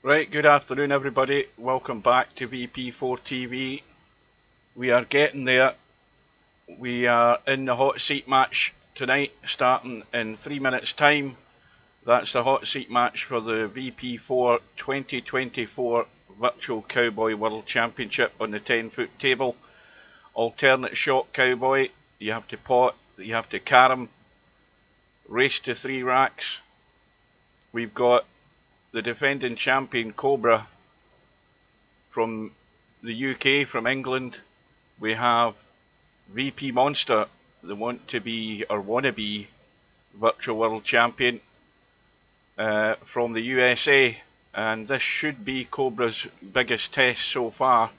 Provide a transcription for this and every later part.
Right, good afternoon everybody. Welcome back to VP4TV. We are getting there. We are in the hot seat match tonight, starting in 3 minutes time. That's the hot seat match for the VP4 2024 Virtual Cowboy World Championship on the 10-foot table. Alternate shot cowboy. You have to pot, you have to carom, race to 3 racks. We've got the defending champion Cobra from the UK, from England. We have VPMonster, the want to be or wannabe virtual world champion from the USA, and this should be Cobra's biggest test so far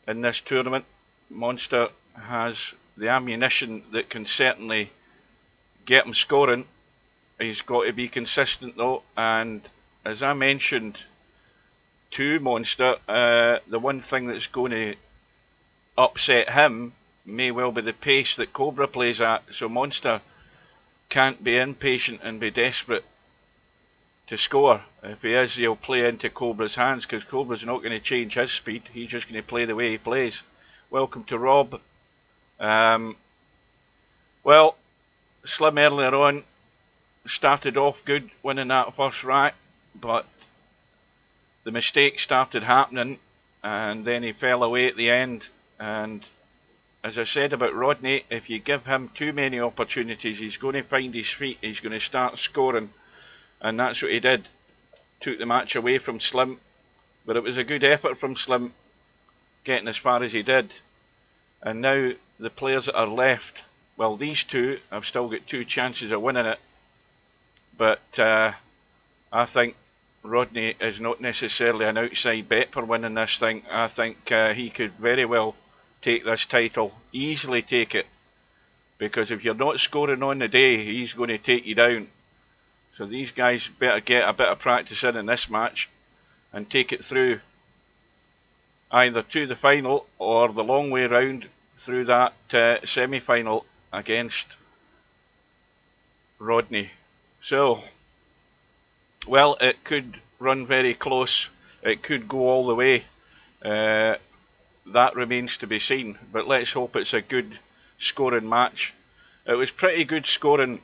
in this tournament. Monster has the ammunition that can certainly get him scoring. He's got to be consistent though, and as I mentioned to Monster, the one thing that's going to upset him may well be the pace that Cobra plays at, so Monster can't be impatient and be desperate to score. If he is, he'll play into Cobra's hands, because Cobra's not going to change his speed. He's just going to play the way he plays. Welcome to Rob. Well, Slim earlier on started off good, winning that first rack, but the mistakes started happening, and then he fell away at the end. And as I said about Rodney, if you give him too many opportunities, he's going to find his feet, he's going to start scoring, and that's what he did. Took the match away from Slim, but it was a good effort from Slim getting as far as he did. And now the players that are left, well, these two have still got 2 chances of winning it, but I think Rodney is not necessarily an outside bet for winning this thing. I think he could very well take this title, easily take it, because if you're not scoring on the day, he's going to take you down. So these guys better get a bit of practice in this match and take it through either to the final or the long way round through that semi-final against Rodney. So, well, it could run very close, it could go all the way. That remains to be seen, but let's hope it's a good scoring match. It was pretty good scoring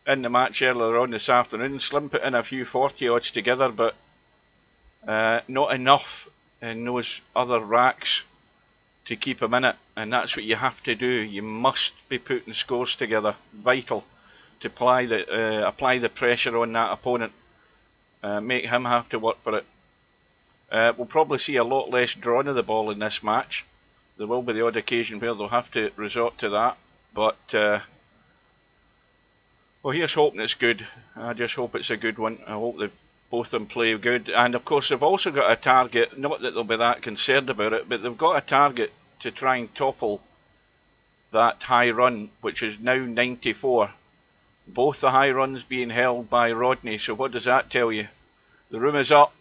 in the match earlier on this afternoon. Slim put in a few 40 odds together, but not enough in those other racks to keep him in it, and that's what you have to do. You must be putting scores together. Vital to apply the pressure on that opponent, make him have to work for it. We'll probably see a lot less drawing of the ball in this match. There will be the odd occasion where they'll have to resort to that, but well, here's hoping it's good. I just hope it's a good one. I hope that both of them play good, and of course they've also got a target, not that they'll be that concerned about it, but they've got a target to try and topple that high run, which is now 94. Both the high runs being held by Rodney, so what does that tell you? The room is up.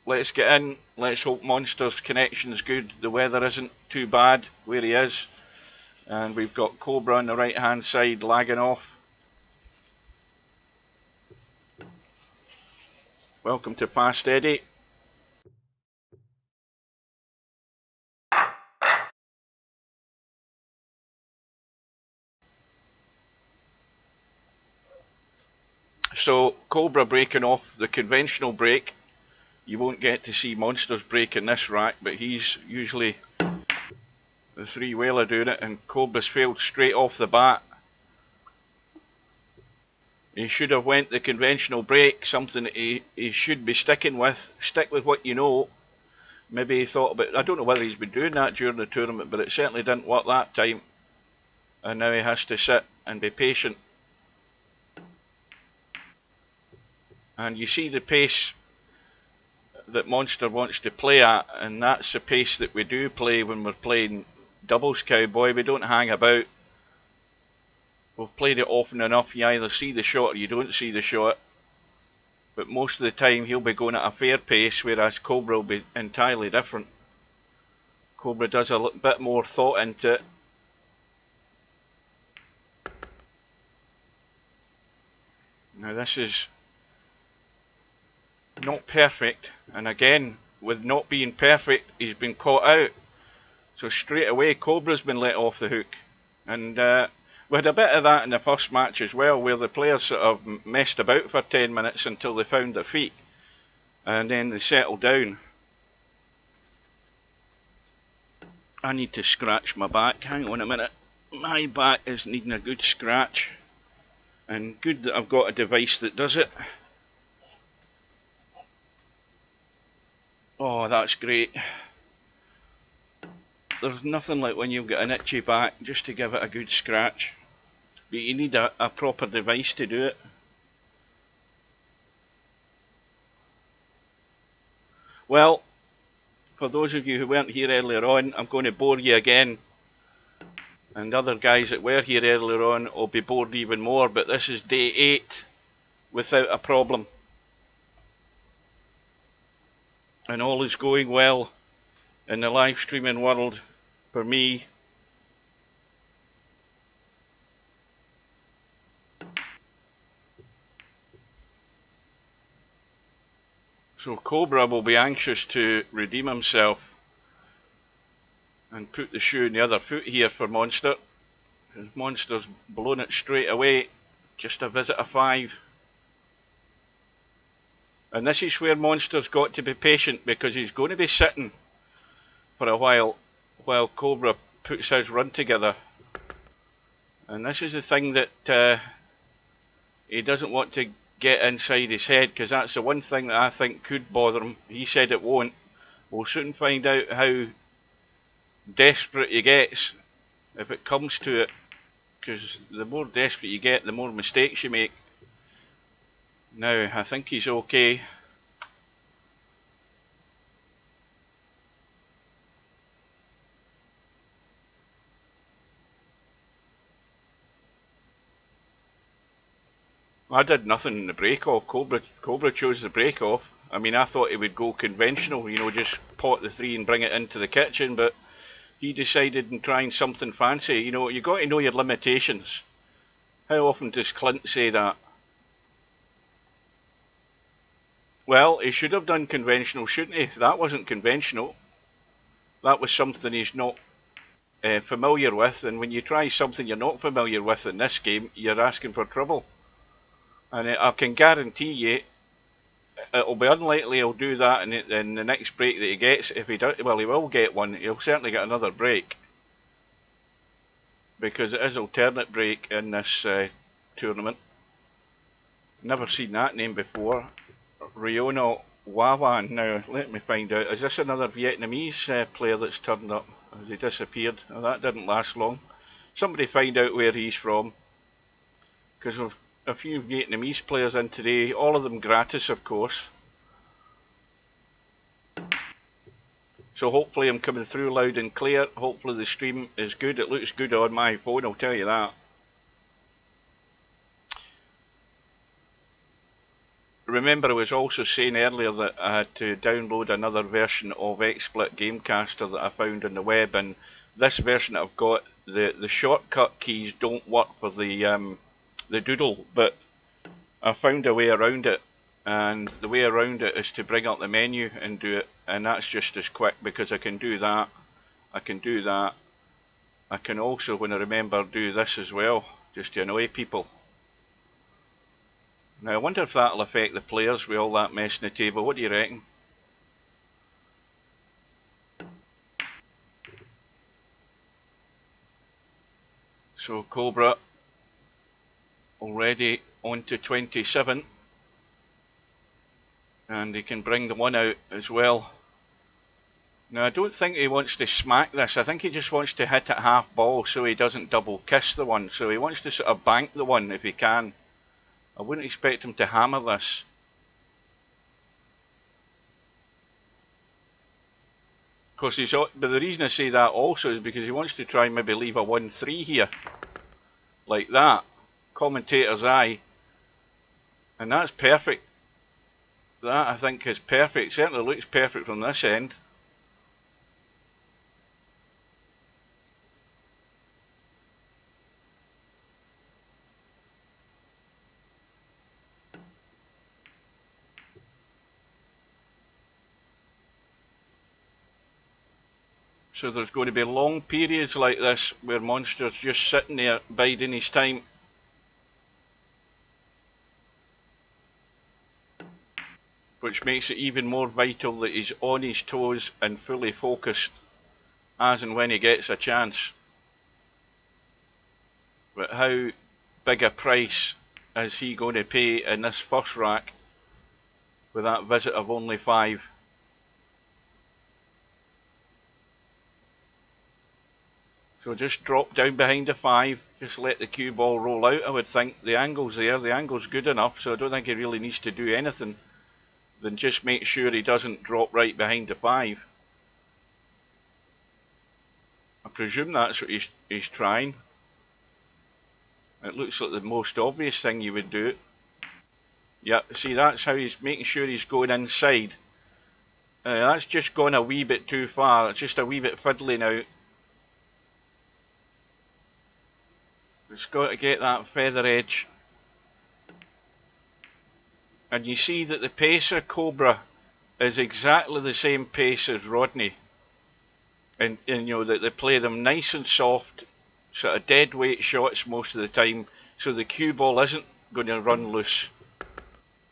Let's get in. Let's hope Monster's connection's good. The weather isn't too bad where he is. And we've got Cobra on the right hand side lagging off. Welcome to Fast Eddie. So Cobra breaking off the conventional break. You won't get to see Monsters break in this rack, but he's usually the 3-whaler doing it, and Cobra's failed straight off the bat. He should have went the conventional break, something that he should be sticking with. Stick with what you know. Maybe he thought about, I don't know whether he's been doing that during the tournament, but it certainly didn't work that time. And now he has to sit and be patient. And you see the pace that Monster wants to play at, and that's the pace that we do play when we're playing doubles cowboy. We don't hang about. We've played it often enough, you either see the shot or you don't see the shot. But most of the time he'll be going at a fair pace, whereas Cobra will be entirely different. Cobra does a bit more thought into it. Now this is not perfect, and again, with not being perfect, he's been caught out. So straight away, Cobra's been let off the hook. And we had a bit of that in the first match as well, where the players sort of messed about for 10 minutes until they found their feet. And then they settled down. I need to scratch my back. Hang on a minute. My back is needing a good scratch. And good that I've got a device that does it. Oh, that's great. There's nothing like when you've got an itchy back just to give it a good scratch. But you need a proper device to do it. Well, for those of you who weren't here earlier on, I'm going to bore you again. And other guys that were here earlier on will be bored even more. But this is day 8 without a problem. And all is going well in the live streaming world for me. So Cobra will be anxious to redeem himself and put the shoe in the other foot here for Monster. Because Monster's blown it straight away. Just a visit of 5. And this is where Monster's got to be patient, because he's going to be sitting for a while Cobra puts his run together. And this is the thing that he doesn't want to get inside his head, because that's the one thing that I think could bother him. He said it won't. We'll soon find out how desperate he gets if it comes to it, because the more desperate you get, the more mistakes you make. Now, I think he's okay. I did nothing in the break-off. Cobra chose the break-off. I mean, I thought he would go conventional, you know, just pot the 3 and bring it into the kitchen, but he decided on trying something fancy. You know, you got to know your limitations. How often does Clint say that? Well, he should have done conventional, shouldn't he? That wasn't conventional. That was something he's not familiar with, and when you try something you're not familiar with in this game, you're asking for trouble. And I can guarantee you, it'll be unlikely he'll do that in the next break that he gets. If he does, well, he will get one. He'll certainly get another break, because it is alternate break in this tournament. Never seen that name before. Riona Wawan. Now, let me find out. Is this another Vietnamese player that's turned up? Has he disappeared? Oh, that didn't last long. Somebody find out where he's from, because we've a few Vietnamese players in today, all of them gratis, of course. So hopefully I'm coming through loud and clear. Hopefully the stream is good. It looks good on my phone, I'll tell you that. Remember, I was also saying earlier that I had to download another version of XSplit Gamecaster that I found on the web, and this version I've got, the shortcut keys don't work for the doodle, but I found a way around it, and the way around it is to bring up the menu and do it, and that's just as quick, because I can do that, I can do that, I can also, when I remember, do this as well, just to annoy people. Now I wonder if that'll affect the players with all that mess on the table. What do you reckon? So Cobra already on to 27, and he can bring the 1 out as well. Now I don't think he wants to smack this. I think he just wants to hit it half ball so he doesn't double kiss the 1. So he wants to sort of bank the 1 if he can. I wouldn't expect him to hammer this. Of course, but the reason I say that also is because he wants to try and maybe leave a 1-3 here, like that. Commentator's eye, and that's perfect. That, I think, is perfect. Certainly looks perfect from this end. So there's going to be long periods like this where Monster's just sitting there biding his time. Which makes it even more vital that he's on his toes and fully focused as and when he gets a chance. But how big a price is he going to pay in this first rack with that visit of only 5? So just drop down behind the 5, just let the cue ball roll out. I would think the angle's there, the angle's good enough, so I don't think he really needs to do anything than just make sure he doesn't drop right behind the 5. I presume that's what he's trying. It looks like the most obvious thing you would do. Yeah, see, that's how he's making sure he's going inside. That's just gone a wee bit too far. It's just a wee bit fiddly now. It's got to get that feather edge. And you see that the pace of Cobra is exactly the same pace as Rodney. And you know, that they play them nice and soft, sort of dead weight shots most of the time, so the cue ball isn't going to run loose.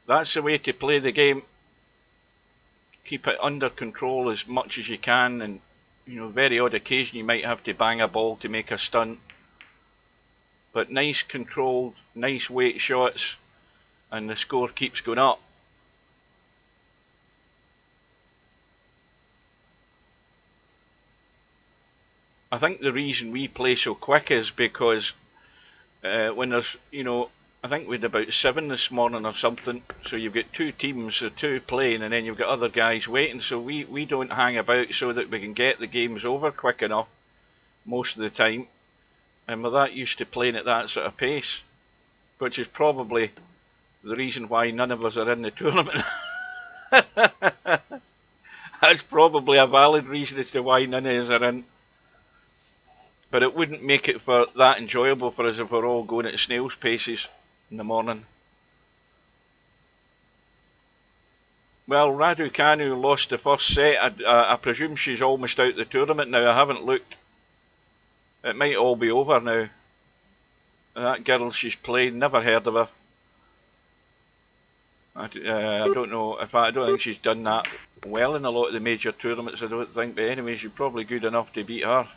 That's the way to play the game. Keep it under control as much as you can, and you know, very odd occasion you might have to bang a ball to make a stunt. But nice controlled, nice weight shots, and the score keeps going up. I think the reason we play so quick is because when there's, you know, I think we had about 7 this morning or something, so you've got 2 teams, so 2 playing, and then you've got other guys waiting, so we don't hang about so that we can get the games over quick enough most of the time, and we're that used to playing at that sort of pace, which is probably the reason why none of us are in the tournament. That's probably a valid reason as to why none of us are in. But it wouldn't make it for that enjoyable for us if we're all going at snail's paces in the morning. Well, Raducanu lost the first set. I presume she's almost out the tournament now. I haven't looked. It might all be over now. That girl she's playing, never heard of her. I don't know. In fact, I don't think she's done that well in a lot of the major tournaments, I don't think. But anyway, she's probably good enough to beat her.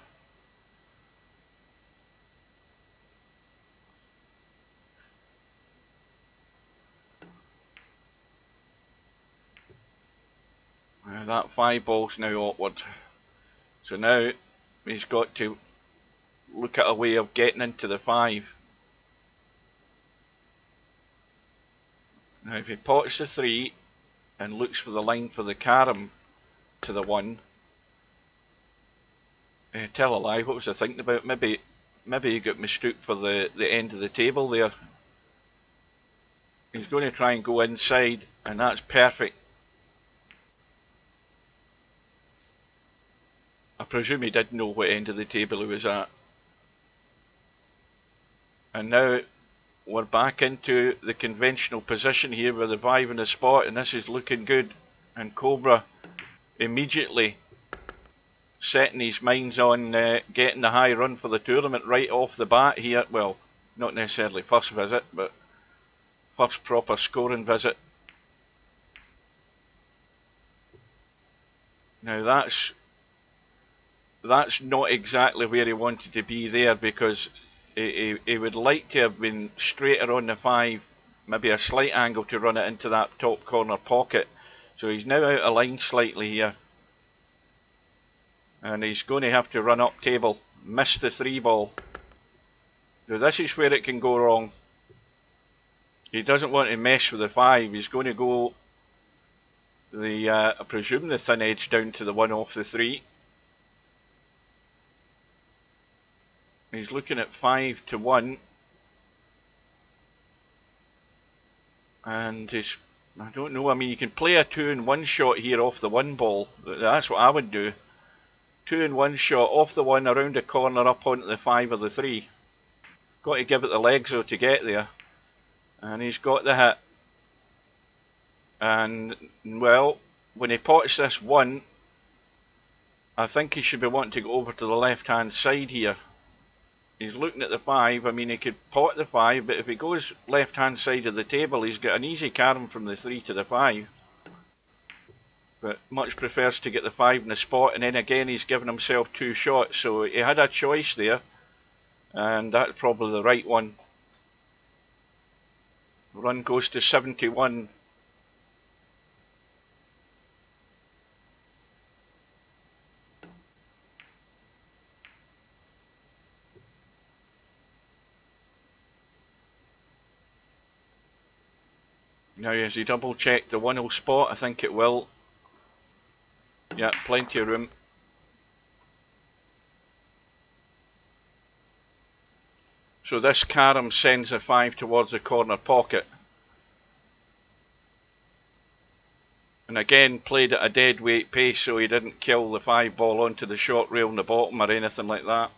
That 5 ball's now awkward. So now he's got to look at a way of getting into the 5. Now if he pots the 3 and looks for the line for the carom to the 1, tell a lie, what was I thinking about? Maybe he got mistook for the end of the table there. He's going to try and go inside, and that's perfect. I presume he did know what end of the table he was at. And now we're back into the conventional position here with the 5 in the spot, and this is looking good. And Cobra immediately setting his minds on getting the high run for the tournament right off the bat here. Well, not necessarily first visit, but first proper scoring visit. Now that's not exactly where he wanted to be there, because he would like to have been straighter on the 5, maybe a slight angle to run it into that top corner pocket. So he's now out of line slightly here. And he's going to have to run up table, miss the 3 ball. So this is where it can go wrong. He doesn't want to mess with the 5, he's going to go I presume the thin edge down to the 1 off the 3. He's looking at 5 to 1. And I don't know, I mean, you can play a 2-in-1 shot here off the 1 ball. That's what I would do. 2-in-1 shot off the 1, around the corner, up onto the 5 or the 3. Got to give it the legs though to get there. And he's got the hit. And, well, when he pots this 1, I think he should be wanting to go over to the left hand side here. He's looking at the 5. I mean, he could pot the 5, but if he goes left hand side of the table, he's got an easy carom from the 3 to the 5. But much prefers to get the 5 in the spot, and then again he's given himself 2 shots, so he had a choice there, and that's probably the right one. Run goes to 71. Now, as he double checked the 1-0 spot, I think it will. Yeah, plenty of room. So this carom sends the 5 towards the corner pocket. And again, played at a dead weight pace, so he didn't kill the 5 ball onto the short rail in the bottom or anything like that.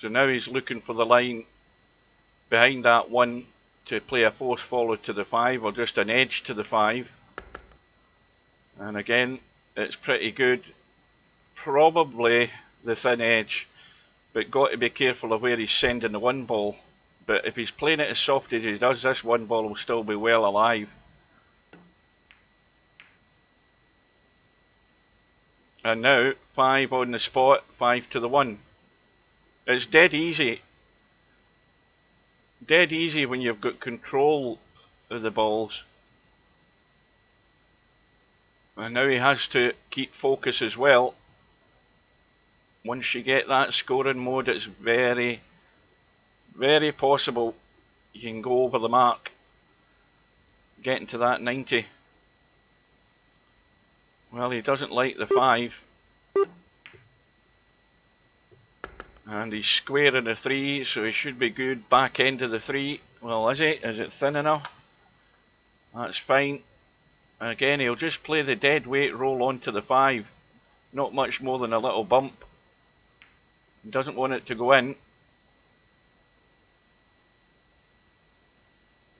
So now he's looking for the line behind that 1 to play a force follow to the 5, or just an edge to the 5. And again, it's pretty good. Probably the thin edge, but got to be careful of where he's sending the 1 ball. But if he's playing it as soft as he does, this 1 ball will still be well alive. And now 5 on the spot, 5 to the 1. It's dead easy. Dead easy when you've got control of the balls. And now he has to keep focus as well. Once you get that scoring mode, it's very, very possible you can go over the mark, getting to that 90. Well, he doesn't like the 5. And he's squaring the 3, so he should be good. Back end of the 3. Well, is it? Is it thin enough? That's fine. Again, he'll just play the dead weight roll onto the 5. Not much more than a little bump. He doesn't want it to go in.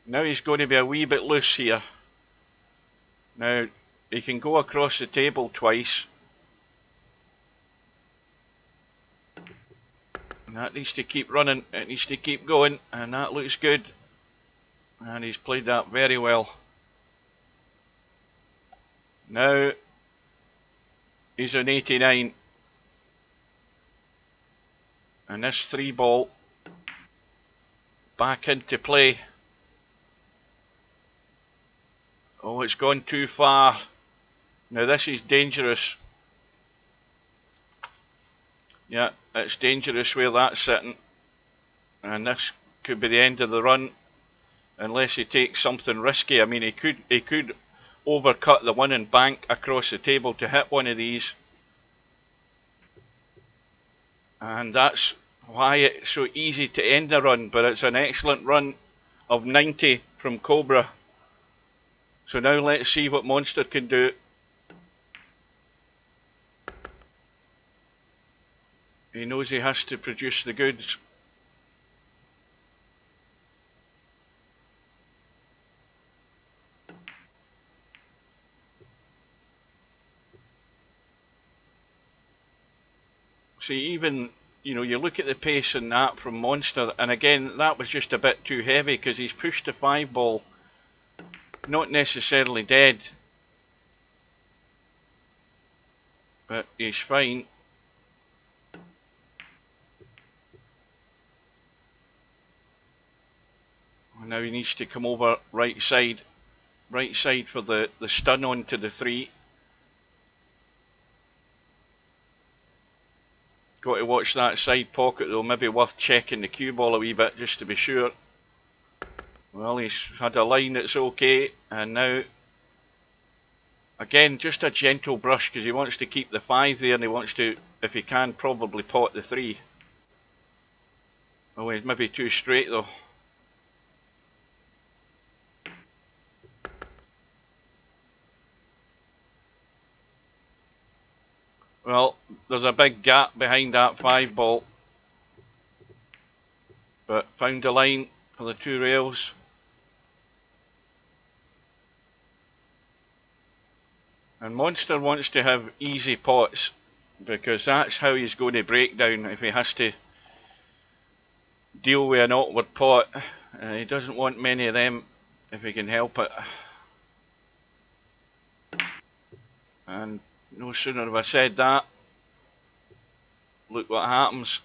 Now he's going to be a wee bit loose here. Now, he can go across the table twice. And that needs to keep running, it needs to keep going, and that looks good. And he's played that very well. Now, he's on 89. And this 3 ball back into play. Oh, it's gone too far. Now this is dangerous. Yeah, it's dangerous where that's sitting. And this could be the end of the run, unless he takes something risky. I mean, he could overcut the 1 and bank across the table to hit one of these. And that's why it's so easy to end the run, but it's an excellent run of 90 from Cobra. So now let's see what Monster can do. He knows he has to produce the goods. See, even, you know, you look at the pace in that from Monster, and again, that was just a bit too heavy because he's pushed the 5 ball. Not necessarily dead, but he's fine. Now he needs to come over right side for the stun onto the 3. Got to watch that side pocket though, maybe worth checking the cue ball a wee bit just to be sure. Well, he's had a line that's okay, and now again just a gentle brush because he wants to keep the 5 there, and he wants to, if he can, probably pot the 3. Oh, he's maybe too straight though. Well, there's a big gap behind that 5 ball, but found a line for the 2 rails. And Monster wants to have easy pots, because that's how he's going to break down if he has to deal with an awkward pot. He doesn't want many of them if he can help it. And no sooner have I said that, look what happens.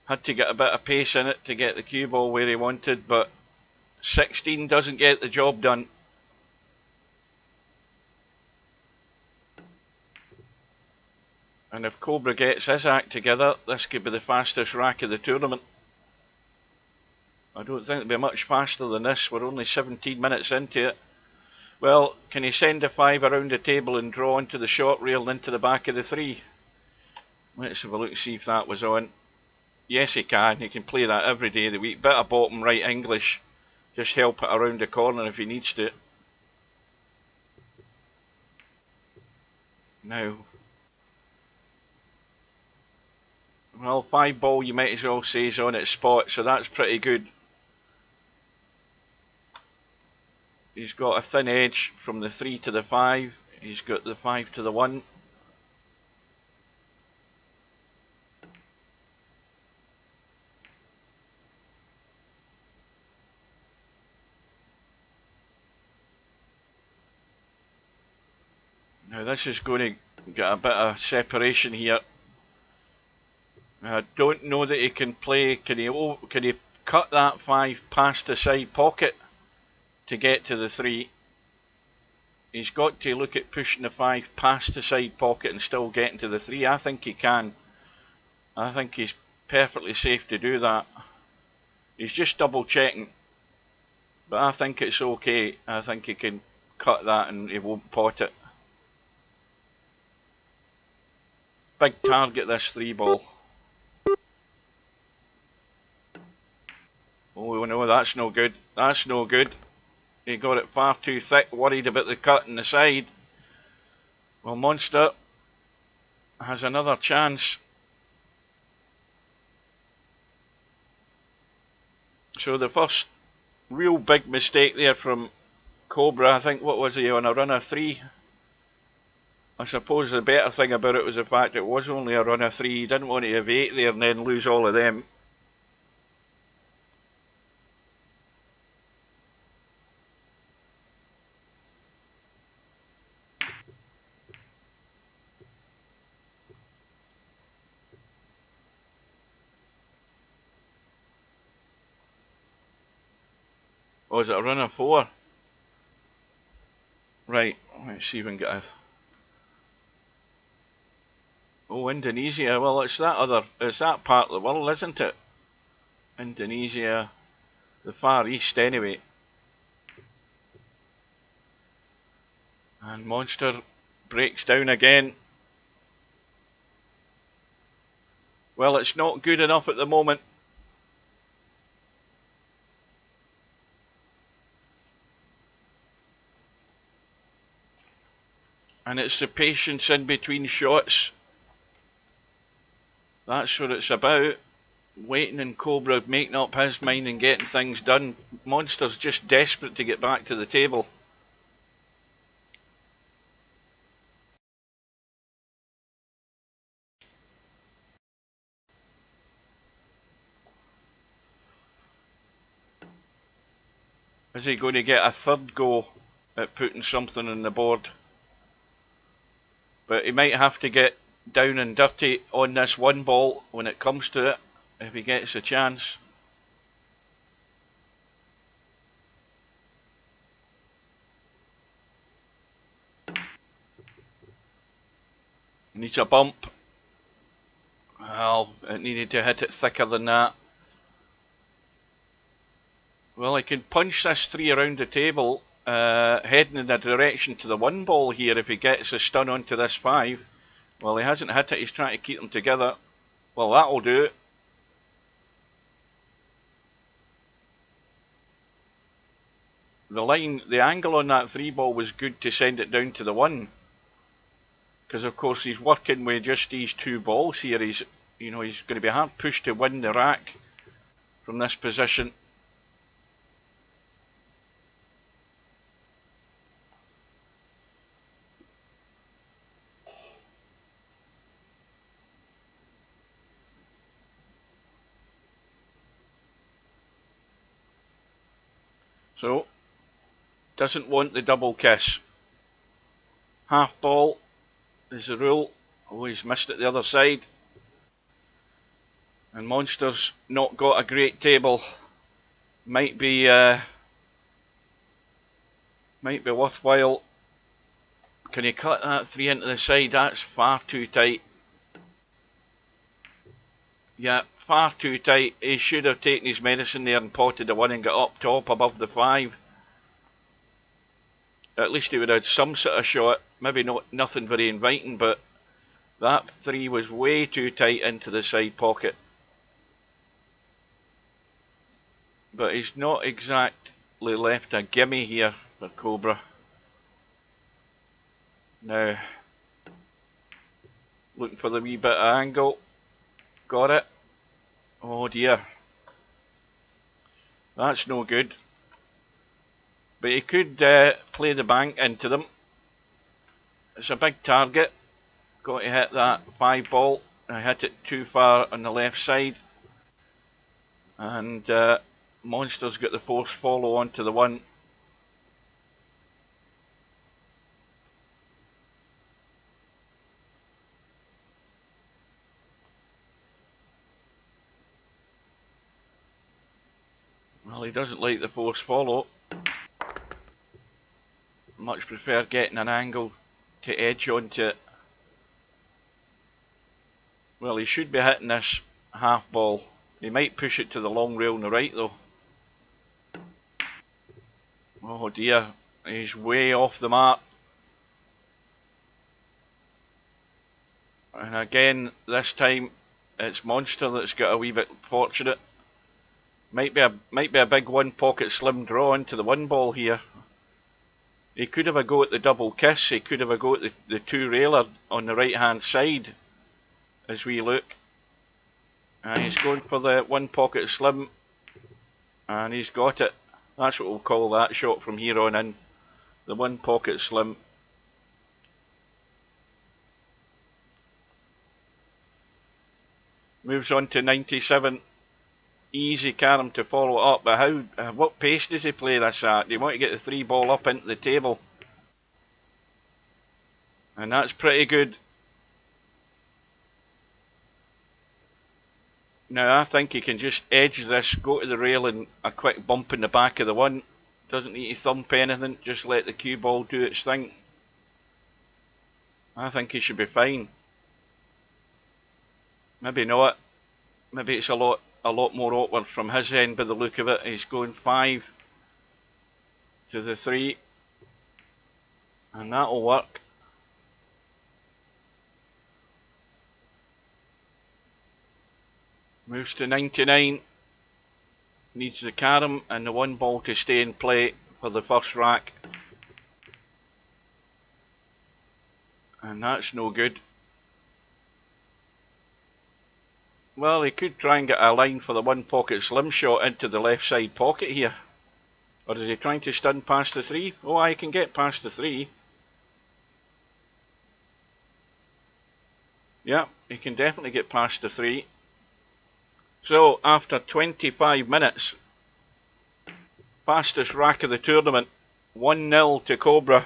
Had to get a bit of pace in it to get the cue ball where he wanted, but 16 doesn't get the job done. And if Cobra gets his act together, this could be the fastest rack of the tournament. I don't think it'll be much faster than this. We're only 17 minutes into it. Well, can he send a 5 around the table and draw onto the short rail and into the back of the 3? Let's have a look and see if that was on. Yes, he can. He can play that every day of the week. Bit of bottom right English. Just help it around the corner if he needs to. Now, well, 5 ball you might as well say is on its spot, so that's pretty good. He's got a thin edge from the 3 to the 5. He's got the 5 to the 1. Now this is going to get a bit of separation here. I don't know that he can play. Can he cut that 5 past the side pocket to get to the 3? He's got to look at pushing the 5 past the side pocket and still getting to the 3. I think he can. I think he's perfectly safe to do that. He's just double checking. But I think it's okay. I think he can cut that and he won't pot it. Big target, this 3 ball. Oh no, that's no good. That's no good. He got it far too thick, worried about the cut in the side. Well, Monster has another chance. So the first real big mistake there from Cobra, I think, what was he, on a run of 3? I suppose the better thing about it was the fact it was only a run of 3. He didn't want to have 8 there and then lose all of them. Oh, is it a run of 4? Right, let's see if we can get a... Oh, Indonesia. Well, it's that part of the world, isn't it? Indonesia, the Far East anyway. And Monster breaks down again. Well, it's not good enough at the moment. And it's the patience in between shots. That's what it's about. Waiting and Cobra making up his mind and getting things done. Monster's just desperate to get back to the table. Is he going to get a third go at putting something on the board? But he might have to get down and dirty on this 1 ball when it comes to it, if he gets a chance. He needs a bump. Well, it needed to hit it thicker than that. Well, he can punch this 3 around the table, heading in the direction to the 1 ball here if he gets a stun onto this 5. Well, he hasn't hit it, he's trying to keep them together. Well, that'll do it. The angle on that 3 ball was good to send it down to the 1. Because of course he's working with just these 2 balls here. He's going to be hard pushed to win the rack from this position. So, doesn't want the double kiss. Half ball is the rule. Oh, he's missed it the other side. And Monster's not got a great table. Might be worthwhile. Can you cut that 3 into the side? That's far too tight. Yeah, far too tight. He should have taken his medicine there and potted the 1 and got up top above the 5. At least he would have had some sort of shot. Maybe nothing very inviting, but that 3 was way too tight into the side pocket. But he's not exactly left a gimme here for Cobra. Now, looking for the wee bit of angle. Got it. Oh dear. That's no good. But he could play the bank into them. It's a big target. Got to hit that 5 ball. I hit it too far on the left side. And Monster's got the force follow onto the 1. Well, he doesn't like the force follow. Much prefer getting an angle to edge onto it. Well, he should be hitting this half ball. He might push it to the long rail on the right though. Oh dear, he's way off the mark. And again, this time it's Monster that's got a wee bit fortunate. Might be a big 1 pocket slim draw into the 1 ball here. He could have a go at the double kiss. He could have a go at the 2 railer on the right hand side as we look. And he's going for the 1 pocket slim. And he's got it. That's what we'll call that shot from here on in. The 1 pocket slim. Moves on to 97. Easy carom to follow it up. But what pace does he play this at? Do you want to get the 3 ball up into the table? And that's pretty good. Now I think he can just edge this, go to the rail and a quick bump in the back of the 1. Doesn't need to thump anything, just let the cue ball do its thing. I think he should be fine. Maybe not. Maybe it's a lot more awkward from his end by the look of it. He's going 5 to the 3. And that'll work. Moves to 99. Needs the carom and the 1 ball to stay in play for the first rack. And that's no good. Well, he could try and get a line for the 1 pocket slim shot into the left side pocket here. Or is he trying to stun past the 3? Oh, I can get past the 3. Yeah, he can definitely get past the 3. So, after 25 minutes, fastest rack of the tournament, 1-0 to Cobra.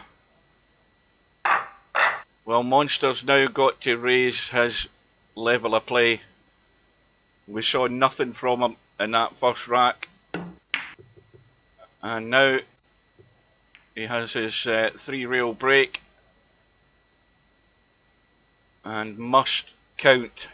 Well, Monster's now got to raise his level of play. We saw nothing from him in that first rack. And now he has his 3-rail break. And must count.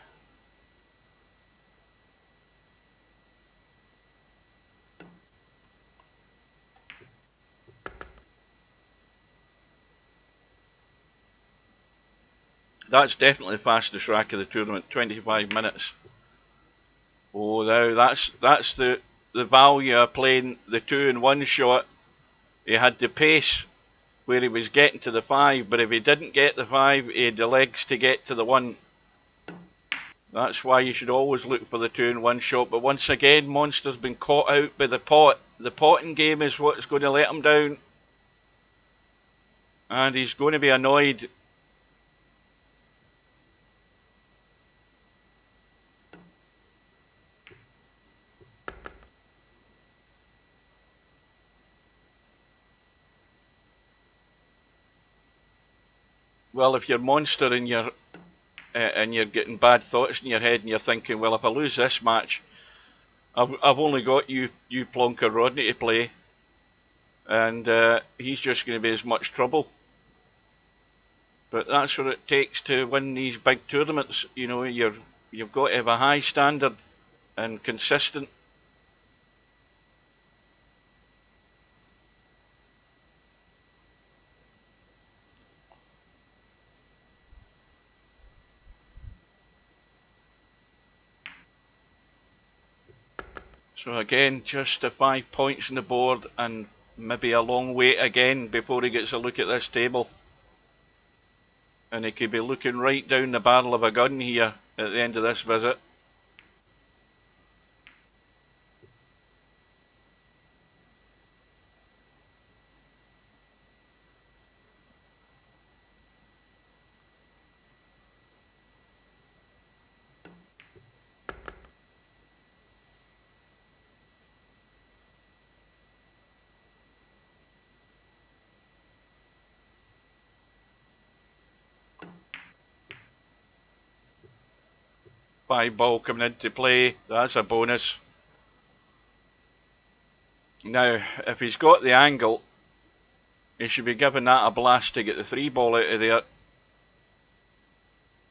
That's definitely the fastest rack of the tournament, 25 minutes. Oh, now that's the value of playing the 2 in 1 shot. He had the pace where he was getting to the 5, but if he didn't get the 5, he had the legs to get to the 1. That's why you should always look for the 2 in 1 shot. But once again, Monster's been caught out by the pot. The potting game is what's going to let him down. And he's going to be annoyed. Well, if you're monster and you're getting bad thoughts in your head and you're thinking, well, if I lose this match, I've only got you Plonker Rodney to play, and he's just going to be as much trouble. But that's what it takes to win these big tournaments. You know, you've got to have a high standard and consistent. So again, just the 5 points on the board and maybe a long wait again before he gets a look at this table. And he could be looking right down the barrel of a gun here at the end of this visit. Five ball coming into play, that's a bonus. Now, if he's got the angle, he should be giving that a blast to get the 3 ball out of there.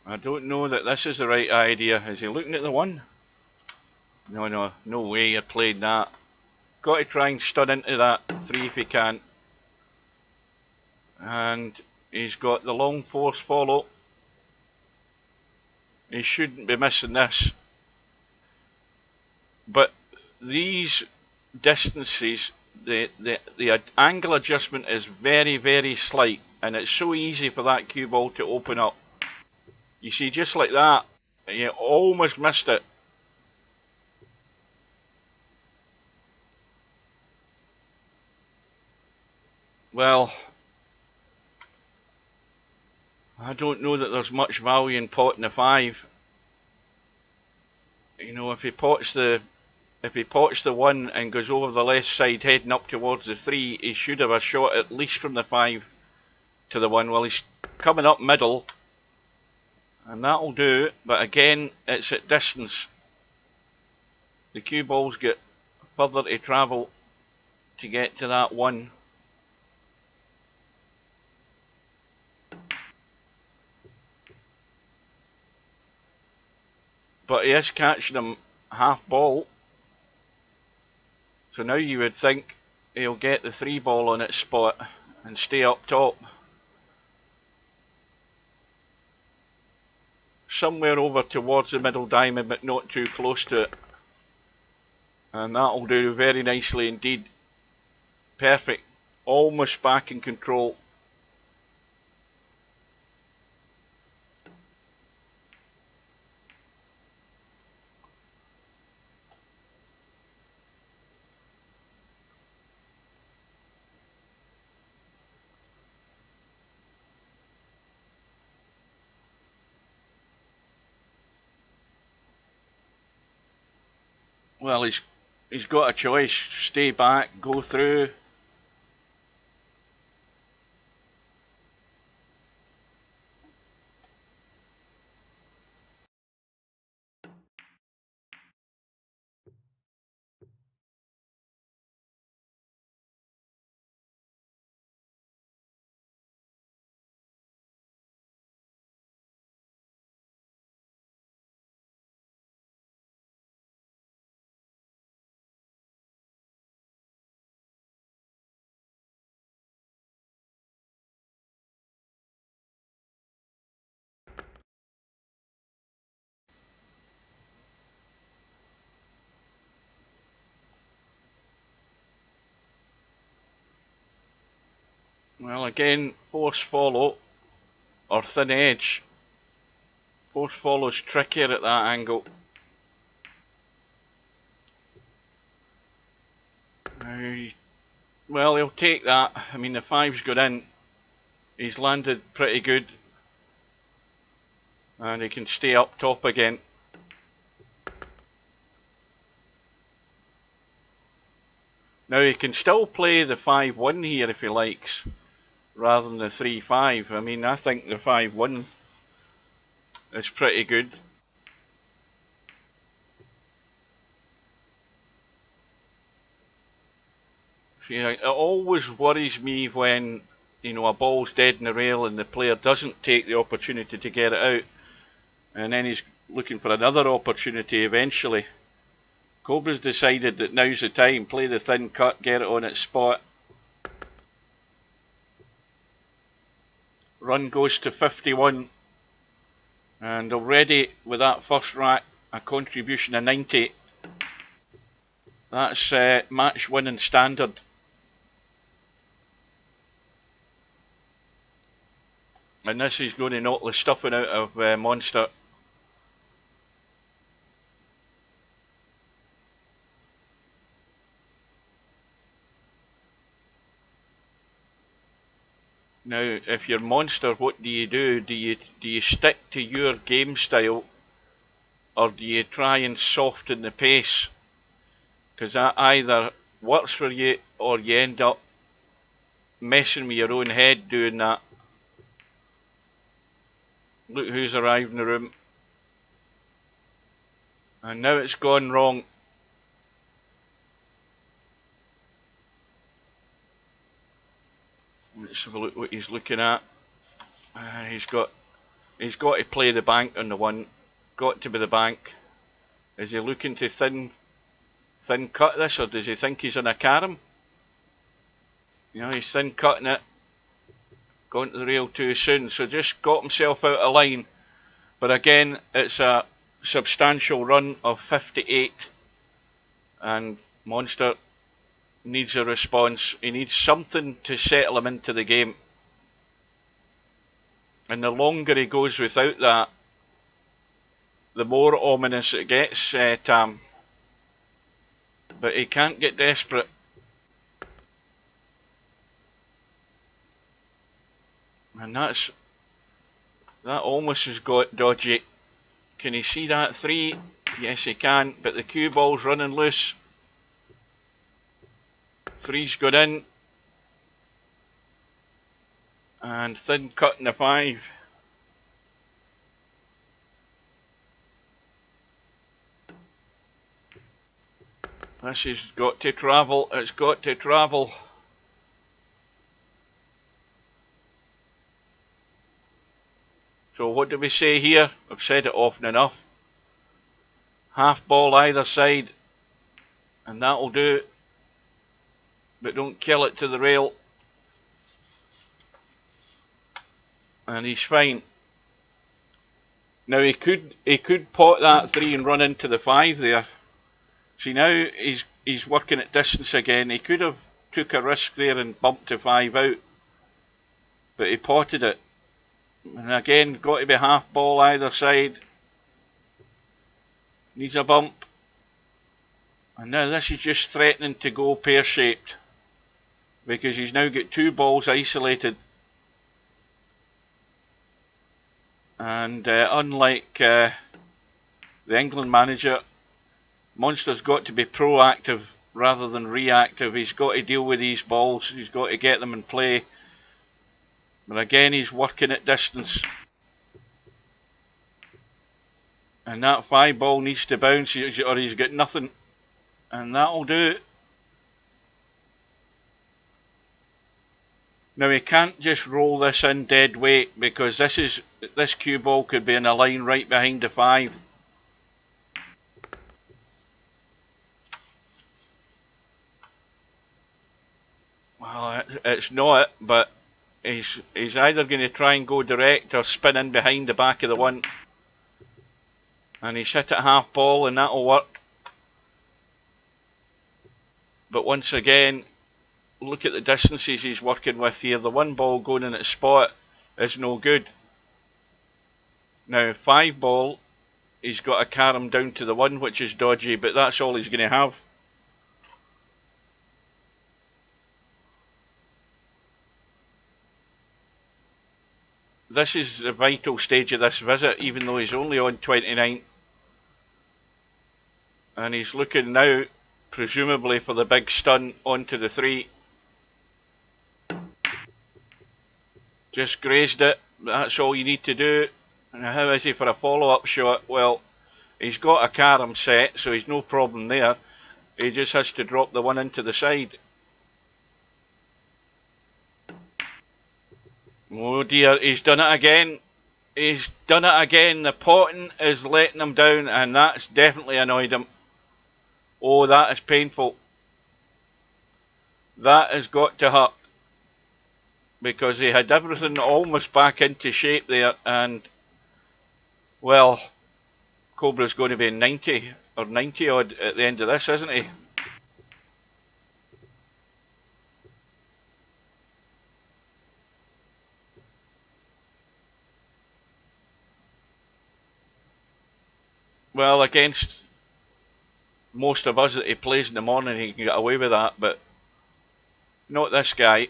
I don't know that this is the right idea. Is he looking at the 1? No way you're playing that. Got to try and stun into that 3 if he can. And he's got the long force follow. He shouldn't be missing this. But these distances, the angle adjustment is very, very slight, and it's so easy for that cue ball to open up. You see, just like that, you almost missed it. Well, I don't know that there's much value in potting the 5. You know, if he pots the 1 and goes over the left side heading up towards the 3, he should have a shot at least from the 5 to the 1. Well, he's coming up middle, and that'll do, but again, it's at distance. The cue balls get further to travel to get to that 1. But he is catching them half ball. So now you would think he'll get the 3 ball on its spot and stay up top. Somewhere over towards the middle diamond, but not too close to it. And that'll do very nicely indeed. Perfect. Almost back in control. Well, he's got a choice. Stay back, go through. Well, again, force follow or thin edge. Force follow's trickier at that angle. Well, he'll take that. I mean, the 5's got in. He's landed pretty good. And he can stay up top again. Now he can still play the 5-1 here if he likes. rather than the 3-5. I mean, I think the 5-1 is pretty good. See, it always worries me when, you know, a ball's dead in the rail and the player doesn't take the opportunity to get it out, and then he's looking for another opportunity eventually. Cobra's decided that now's the time, play the thin cut, get it on its spot. Run goes to 51, and already with that first rack, a contribution of 90. That's match winning standard. And this is going to knock the stuffing out of Monster. Now, if you're Monster, what do you do? Do you stick to your game style, or do you try and soften the pace? Because that either works for you, or you end up messing with your own head doing that. Look who's arrived in the room. And now it's gone wrong. Let's have a look what he's looking at. He's got to play the bank on the one. Got to be the bank. Is he looking to thin cut this, or does he think he's on a carom? You know, he's thin cutting it. Gone to the rail too soon, so just got himself out of line. But again, it's a substantial run of 58, and Monster needs a response. He needs something to settle him into the game. And the longer he goes without that, the more ominous it gets, Tam. But he can't get desperate. And that almost has got dodgy. Can he see that 3? Yes, he can, but the cue ball's running loose. 3's got in. And thin cutting the 5. This has got to travel. It's got to travel. So what do we say here? I've said it often enough. Half ball either side, and that'll do. But don't kill it to the rail. And he's fine. Now he could pot that 3 and run into the 5 there. See, now he's working at distance again. He could have took a risk there and bumped the 5 out, but he potted it. And again, got to be half ball either side. Needs a bump. And now this is just threatening to go pear-shaped, because he's now got 2 balls isolated. And unlike the England manager, Monster's got to be proactive rather than reactive. He's got to deal with these balls. He's got to get them in play. But again, he's working at distance. And that 5 ball needs to bounce, or he's got nothing. And that'll do it. Now he can't just roll this in dead weight, because this cue ball could be in a line right behind the 5. Well, it's not, but he's either going to try and go direct or spin in behind the back of the 1. And he's hit at half ball, and that'll work. But once again, look at the distances he's working with here. The 1 ball going in its spot is no good. Now 5 ball, he's got a carom down to the 1, which is dodgy, but that's all he's going to have. This is the vital stage of this visit, even though he's only on 29. And he's looking now, presumably, for the big stun onto the 3. Just grazed it. That's all you need to do. And how is he for a follow-up shot? Well, he's got a carom set, so he's no problem there. He just has to drop the one into the side. Oh dear, he's done it again. He's done it again. The potting is letting him down, and that's definitely annoyed him. Oh, that is painful. That has got to hurt. Because he had everything almost back into shape there, and, well, Cobra's going to be 90 or 90 odd at the end of this, isn't he? Well, against most of us that he plays in the morning, he can get away with that, but not this guy.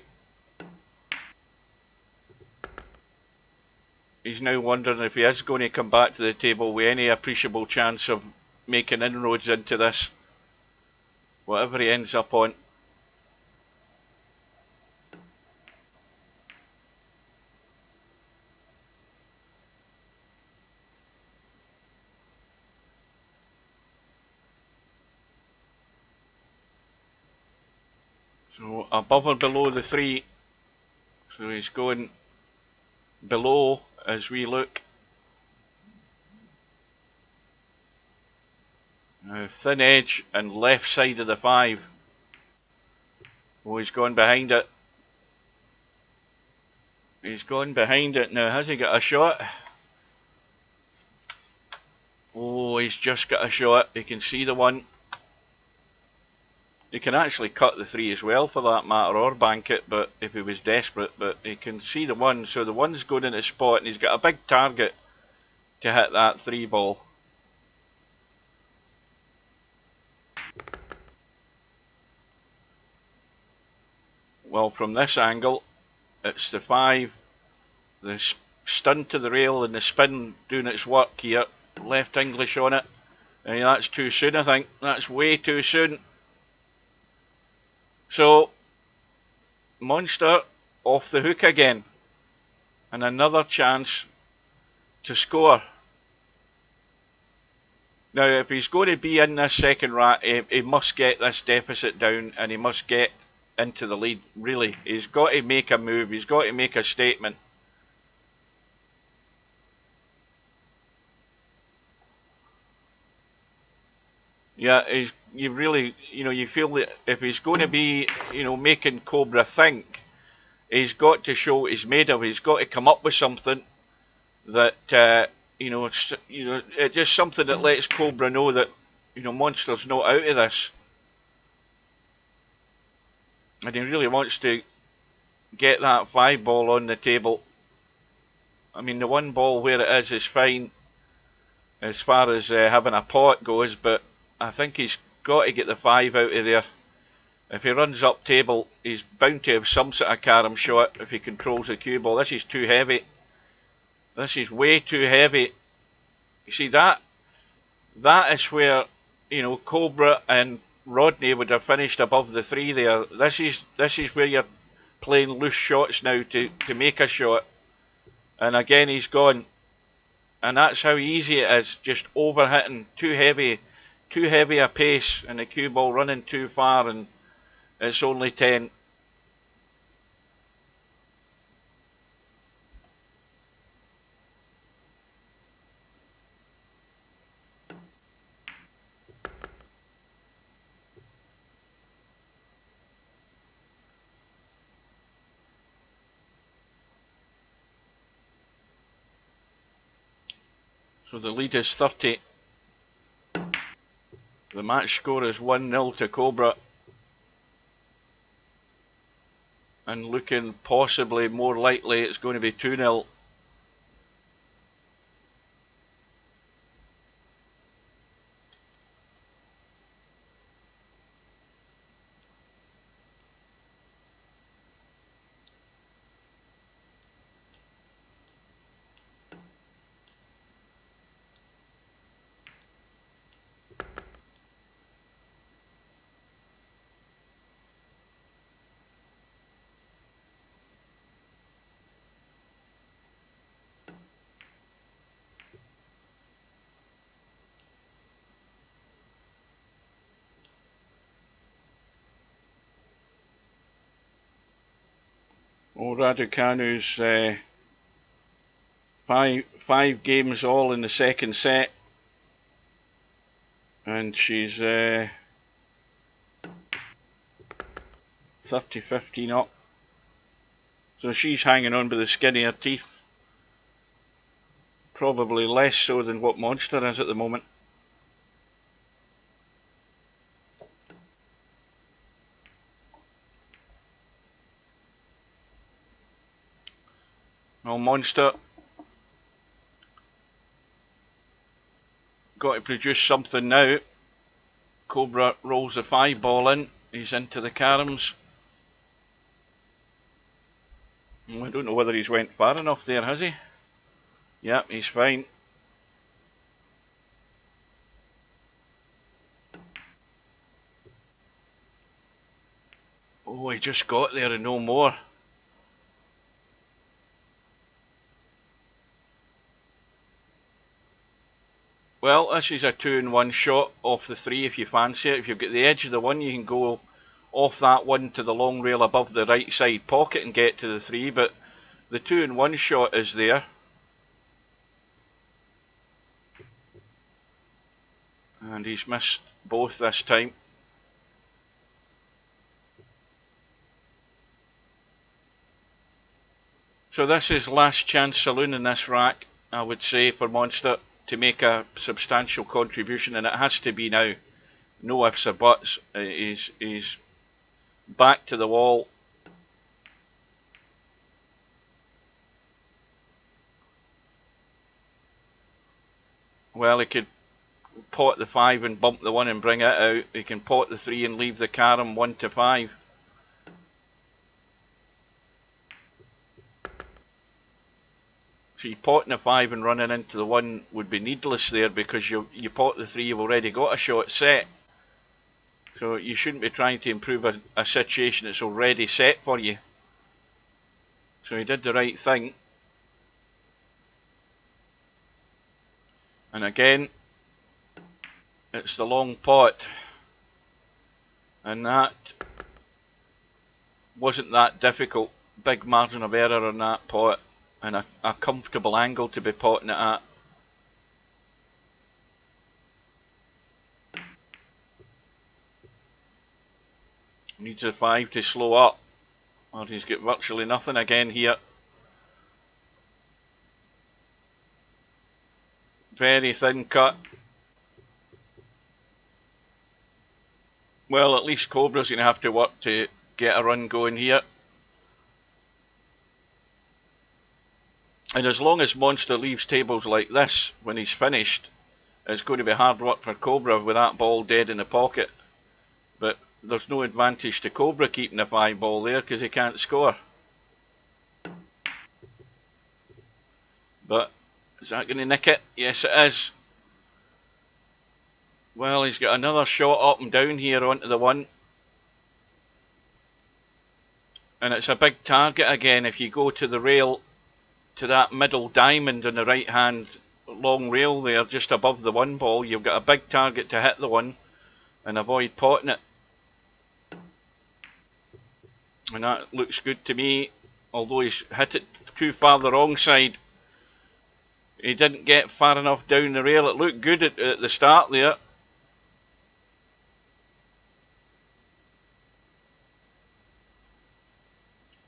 He's now wondering if he is going to come back to the table with any appreciable chance of making inroads into this, whatever he ends up on. So above or below the 3. So he's going below as we look. Now thin edge and left side of the 5. Oh, he's gone behind it. He's gone behind it now. Has he got a shot? Oh, he's just got a shot. You can see the 1. He can actually cut the 3 as well, for that matter, or bank it, but if he was desperate. But he can see the 1, so the 1's going in the spot, and he's got a big target to hit that 3 ball. Well, from this angle, it's the 5, the stun to the rail and the spin doing its work here. Left English on it. And that's too soon, I think. That's way too soon. So, Monster off the hook again. And another chance to score. Now, if he's going to be in this second rat, he must get this deficit down and he must get into the lead, really. He's got to make a move. He's got to make a statement. Yeah, you really, you feel that if he's going to be, making Cobra think, he's got to show what he's made of. He's got to come up with something that, it's just something that lets Cobra know that, Monster's not out of this. And he really wants to get that 5 ball on the table. I mean, the 1 ball where it is fine as far as having a pot goes, but I think he's got to get the 5 out of there. If he runs up table, he's bound to have some sort of carom shot if he controls the cue ball. This is too heavy. This is way too heavy. You see, that is where, Cobra and Rodney would have finished above the 3 there. This is where you're playing loose shots now to make a shot. And again, he's gone. And that's how easy it is, just overhitting, too heavy a pace, and the cue ball running too far, and it's only 10. So the lead is 30. The match score is 1-0 to Cobra. And looking possibly more likely it's going to be 2-0. Oh, Raducanu's five games all in the second set, and she's 30-15 up. So she's hanging on by the skin of her teeth. Probably less so than what Monster is at the moment. Well, Monster got to produce something now. Cobra rolls the 5-ball in. He's into the caroms. I don't know whether he's went far enough there, has he? Yep, he's fine. Oh, he just got there and no more. Well, this is a 2-in-1 shot off the 3 if you fancy it. If you've got the edge of the 1, you can go off that 1 to the long rail above the right side pocket and get to the 3, but the 2-in-1 shot is there. And he's missed both this time. So this is last chance saloon in this rack, I would say, for Monster to make a substantial contribution, and it has to be now. No ifs or buts. He's back to the wall. Well, he could pot the 5 and bump the 1 and bring it out. He can pot the 3 and leave the carom 1 to 5. See, potting a 5 and running into the 1 would be needless there, because you pot the 3, you've already got a shot set. So you shouldn't be trying to improve a situation that's already set for you. So he did the right thing. And again, it's the long pot. And that wasn't that difficult. Big margin of error on that pot, and a comfortable angle to be potting it at. Needs a 5 to slow up, or he's got virtually nothing again here. Very thin cut. Well, at least Cobra's going to have to work to get a run going here. And as long as Monster leaves tables like this when he's finished, it's going to be hard work for Cobra with that ball dead in the pocket. But there's no advantage to Cobra keeping the 5-ball there, because he can't score. But is that going to nick it? Yes, it is. Well, he's got another shot up and down here onto the 1. And it's a big target again. If you go to the rail, to that middle diamond on the right hand long rail there, just above the 1 ball, you've got a big target to hit the 1 and avoid potting it. And that looks good to me, although he's hit it too far the wrong side. He didn't get far enough down the rail. It looked good at the start there.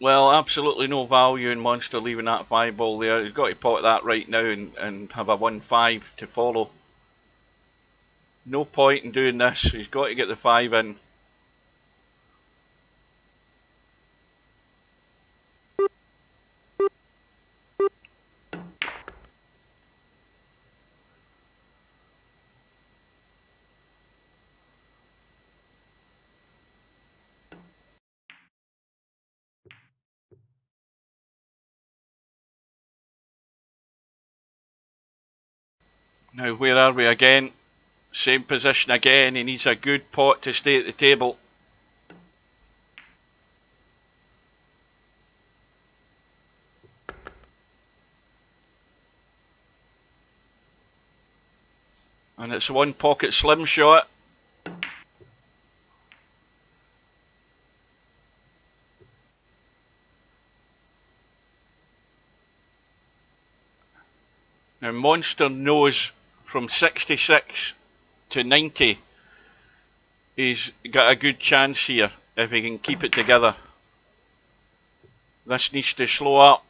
Well, absolutely no value in Monster leaving that 5-ball there. He's got to pot that right now and have a 1-5 to follow. No point in doing this. He's got to get the 5 in. Now, where are we again? Same position again. He needs a good pot to stay at the table. And it's a 1 pocket slim shot. Now Monster knows from 66 to 90 he's got a good chance here if he can keep it together. This needs to slow up.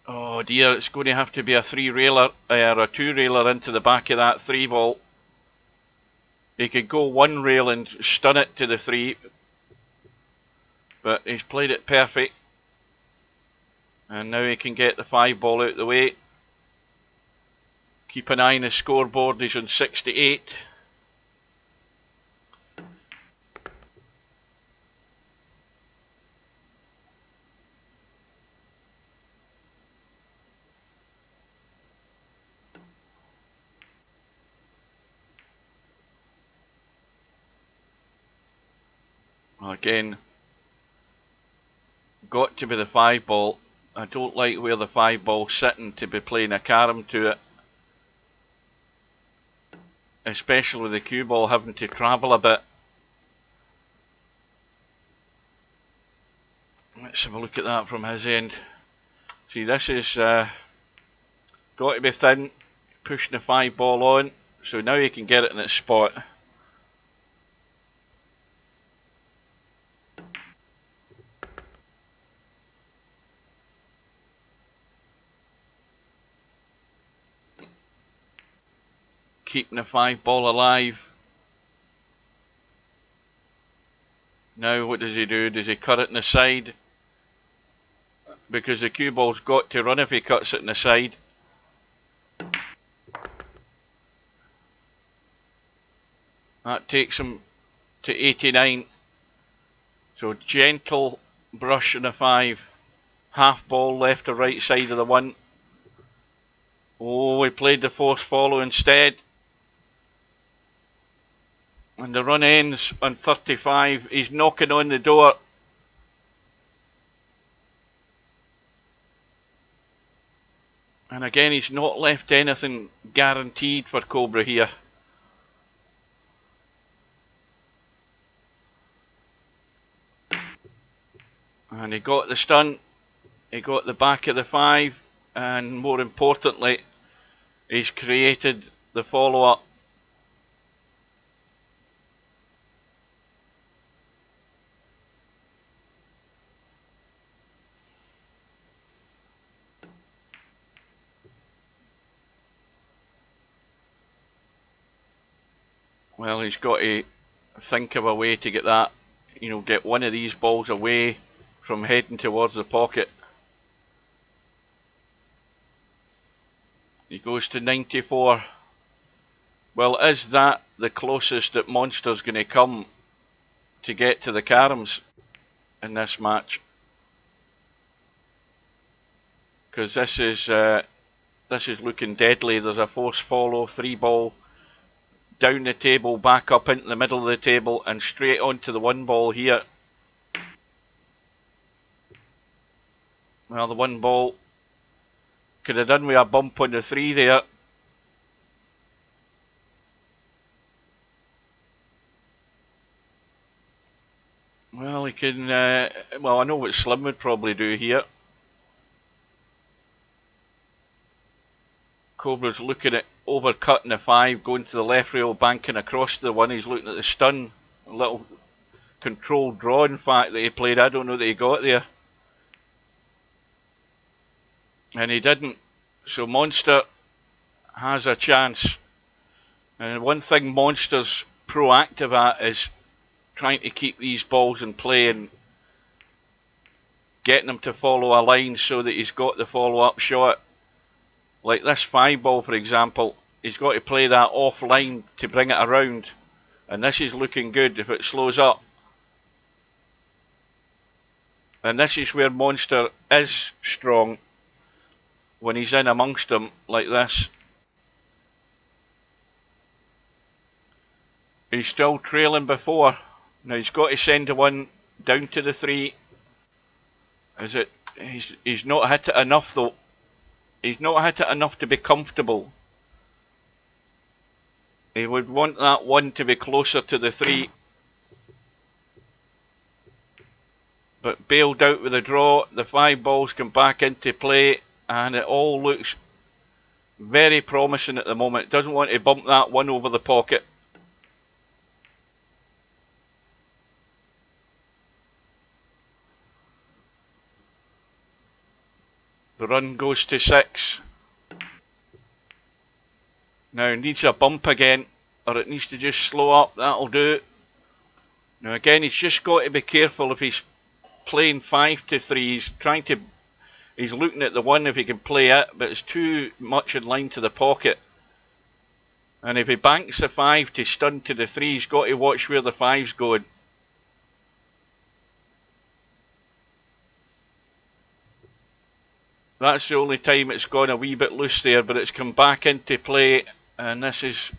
Oh dear, it's going to have to be a 3-railer or a 2-railer into the back of that 3 ball. He could go 1 rail and stun it to the 3, but he's played it perfect. And now he can get the 5 ball out of the way. Keep an eye on the scoreboard, he's on 68. Again, got to be the 5 ball. I don't like where the 5 ball's sitting to be playing a carom to it. Especially with the cue ball having to travel a bit. Let's have a look at that from his end. See, this is got to be thin, pushing the 5 ball on, so now he can get it in its spot. Keeping the 5 ball alive. Now what does he do? Does he cut it in the side? Because the cue ball's got to run if he cuts it in the side. That takes him to 89. So gentle brush on the 5. Half ball left or right side of the 1. Oh, he played the force follow instead. And the run ends on 35. He's knocking on the door. And again, he's not left anything guaranteed for Cobra here. And he got the stun. He got the back of the 5. And more importantly, he's created the follow-up. Well, he's got to think of a way to get that, you know, get one of these balls away from heading towards the pocket. He goes to 94. Well, is that the closest that Monster's going to come to get to the caroms in this match? Because this is looking deadly. There's a force follow, 3 ball, down the table, back up into the middle of the table, and straight onto the 1 ball here. Well, the 1 ball could have done with a bump on the 3 there. Well, he can, well, I know what Slim would probably do here. Cobra's looking at overcutting the 5, going to the left rail, banking across the 1. He's looking at the stun. A little controlled draw, in fact, that he played. I don't know that he got there. And he didn't. So Monster has a chance. And one thing Monster's proactive at is trying to keep these balls in play and getting them to follow a line so that he's got the follow-up shot. Like this 5 ball, for example, he's got to play that offline to bring it around. And this is looking good if it slows up. And this is where Monster is strong, when he's in amongst them like this. He's still trailing before. Now he's got to send the 1 down to the 3. Is it? He's not hit it enough though. He's not hit it enough to be comfortable. He would want that 1 to be closer to the 3. but bailed out with a draw. The 5 balls come back into play, and it all looks very promising at the moment. Doesn't want to bump that one over the pocket. The run goes to 6. Now it needs a bump again, or it needs to just slow up. That'll do. Now again, he's just got to be careful if he's playing 5 to 3. He's looking at the 1 if he can play it, but it's too much in line to the pocket. And if he banks the 5 to stun to the 3, he's got to watch where the 5's going. That's the only time it's gone a wee bit loose there, but it's come back into play, and this is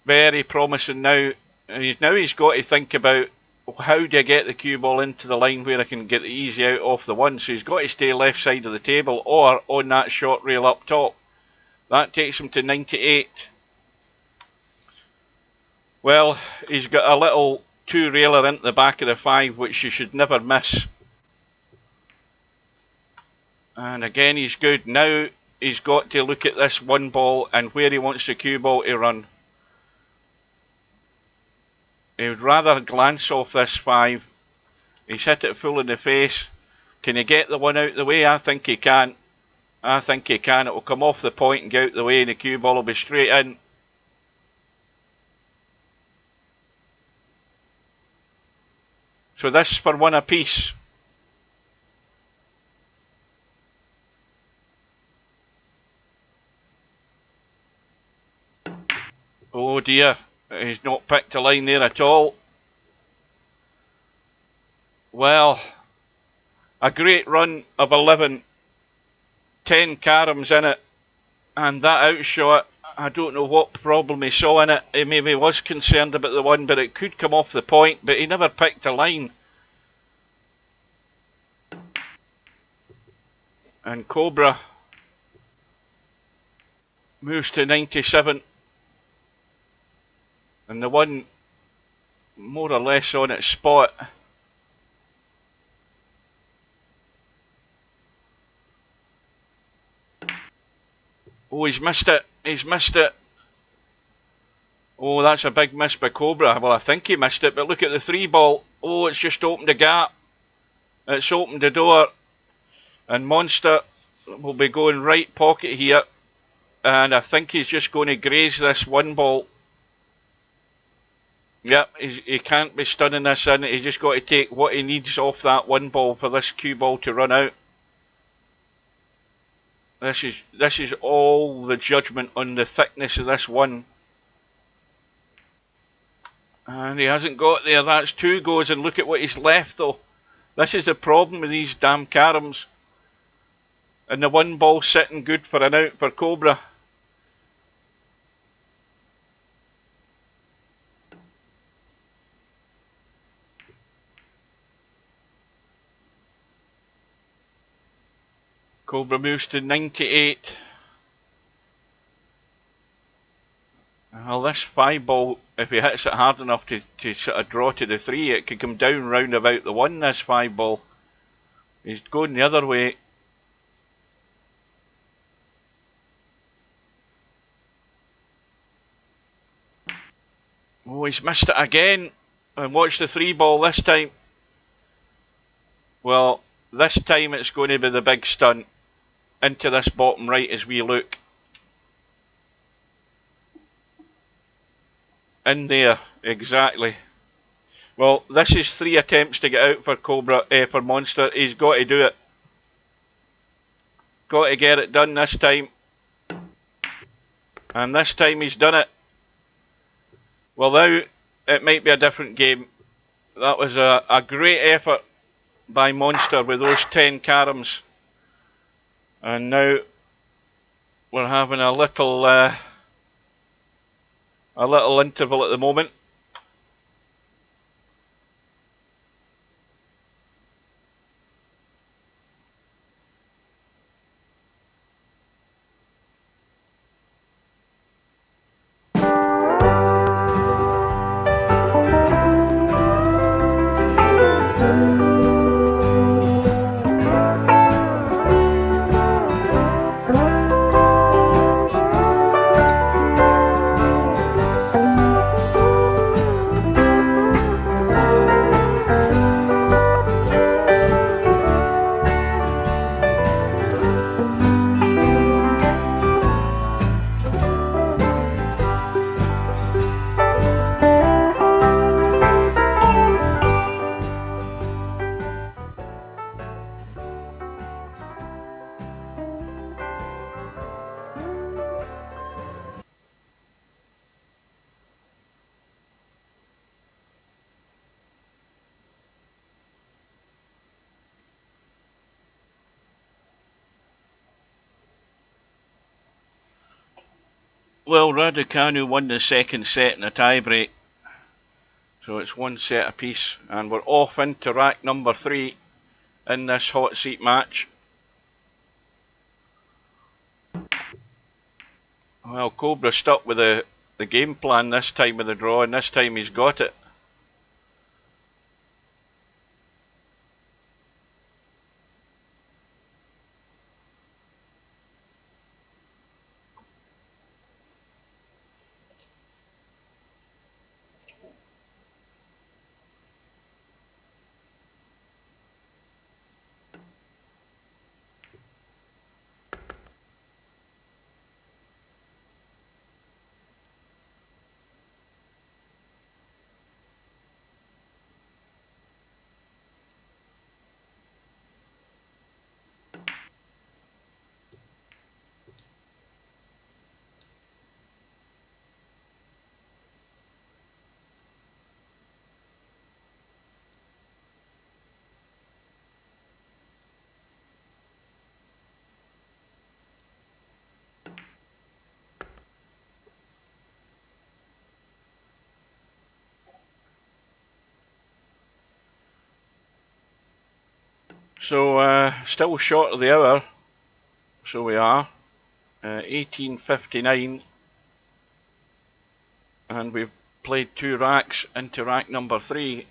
very promising now. And he's got to think about, how do I get the cue ball into the line where I can get the easy out off the 1? So he's got to stay left side of the table or on that short rail up top. That takes him to 98. Well, he's got a little 2-railer into the back of the 5, which you should never miss. And again, he's good. Now he's got to look at this 1 ball and where he wants the cue ball to run. He would rather glance off this 5. He's hit it full in the face. Can he get the 1 out the way? I think he can. I think he can. It will come off the point and get out the way, and the cue ball will be straight in. So this for 1 apiece. Oh dear. He's not picked a line there at all. Well, a great run of 11. 10 caroms in it. And that outshot, I don't know what problem he saw in it. He maybe was concerned about the 1, but it could come off the point. But he never picked a line. And Cobra moves to 97. And the 1 more or less on its spot. Oh, he's missed it. He's missed it. Oh, that's a big miss by Cobra. Well, I think he missed it, but look at the 3 ball. Oh, it's just opened a gap. It's opened the door. And Monster will be going right pocket here. And I think he's just going to graze this 1 ball. Yep, he can't be stunning this in. He's just got to take what he needs off that 1 ball for this cue ball to run out. This is all the judgment on the thickness of this 1. And he hasn't got there. That's 2 goes, and look at what he's left though. This is the problem with these damn caroms. And the 1 ball sitting good for an out for Cobra. Cobra moves to 98. Well, this 5 ball, if he hits it hard enough to sort of draw to the 3, it could come down round about the 1, this 5 ball. He's going the other way. Oh, he's missed it again. And watch the 3 ball this time. Well, this time it's going to be the big stunt. Into this bottom right as we look. In there, exactly. Well, this is 3 attempts to get out for Cobra, for Monster. He's got to do it. Got to get it done this time. And this time he's done it. Well, now it might be a different game. That was a great effort by Monster with those 10 caroms. And now we're having a little interval at the moment. Well, Raducanu won the second set in a tie-break. So it's one set apiece, and we're off into rack number 3 in this hot seat match. Well, Cobra stuck with the game plan this time of the draw, and this time he's got it. So, still short of the hour. So we are. 18:59. And we've played 2 racks into rack number 3.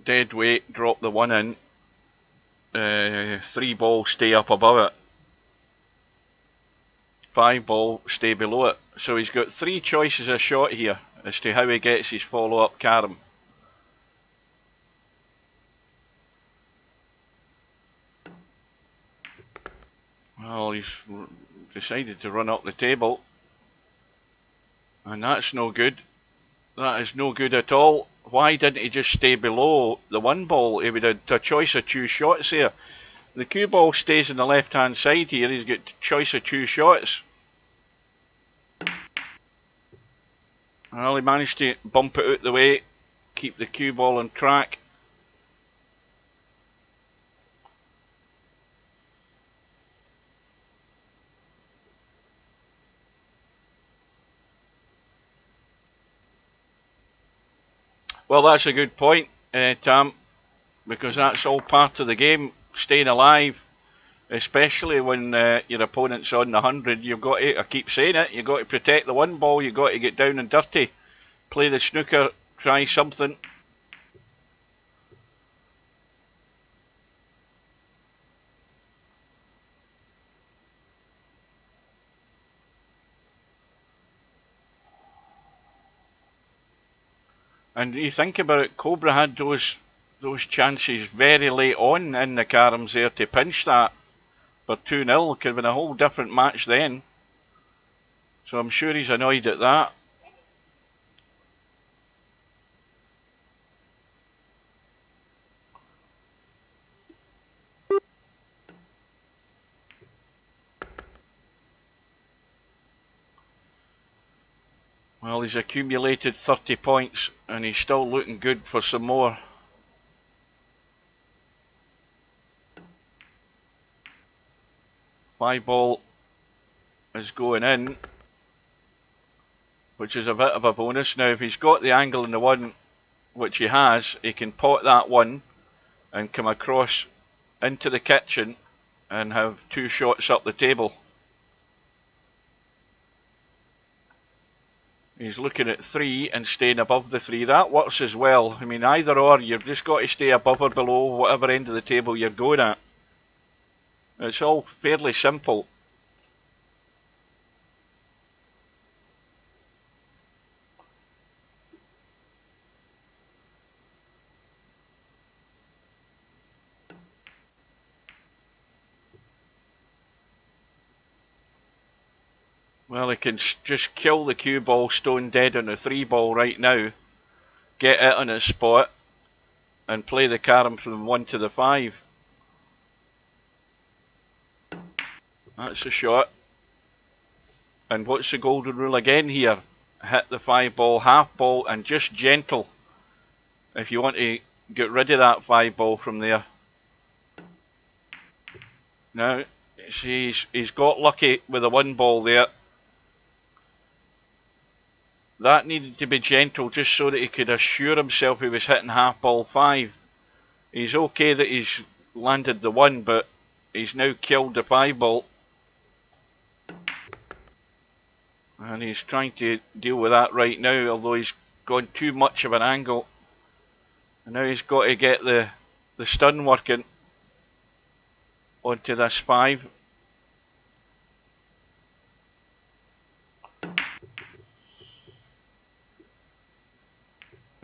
Dead weight, drop the 1 in. 3 ball, stay up above it. 5 ball, stay below it. So he's got 3 choices of shot here as to how he gets his follow-up carom. Well, he's decided to run up the table. And that's no good. That is no good at all. Why didn't he just stay below the 1 ball? He would have a choice of 2 shots here. The cue ball stays on the left-hand side here. He's got a choice of 2 shots. Well, he managed to bump it out the way, keep the cue ball on track. Well, that's a good point, Tam, because that's all part of the game, staying alive, especially when your opponent's on the 100. You've got to, I keep saying it, you've got to protect the 1 ball, you've got to get down and dirty, play the snooker, try something. And you think about it, Cobra had those chances very late on in the caroms there to pinch that for 2-0. Could have been a whole different match then. So I'm sure he's annoyed at that. Well, he's accumulated 30 points and he's still looking good for some more. Five ball is going in, which is a bit of a bonus. Now, if he's got the angle in the 1, which he has, he can pot that 1 and come across into the kitchen and have 2 shots up the table. He's looking at 3 and staying above the 3. That works as well. I mean, either or, you've just got to stay above or below whatever end of the table you're going at. It's all fairly simple. Well, he can just kill the cue ball stone dead on the 3 ball right now, get it on his spot, and play the carom from 1 to the 5. That's a shot. And what's the golden rule again here? Hit the 5 ball, half ball, and just gentle if you want to get rid of that 5 ball from there. Now, see, he's got lucky with the 1 ball there. That needed to be gentle just so that he could assure himself he was hitting half ball 5. He's okay that he's landed the 1, but he's now killed the 5 ball. And he's trying to deal with that right now, although he's gone too much of an angle. And now he's got to get the stun working onto this 5.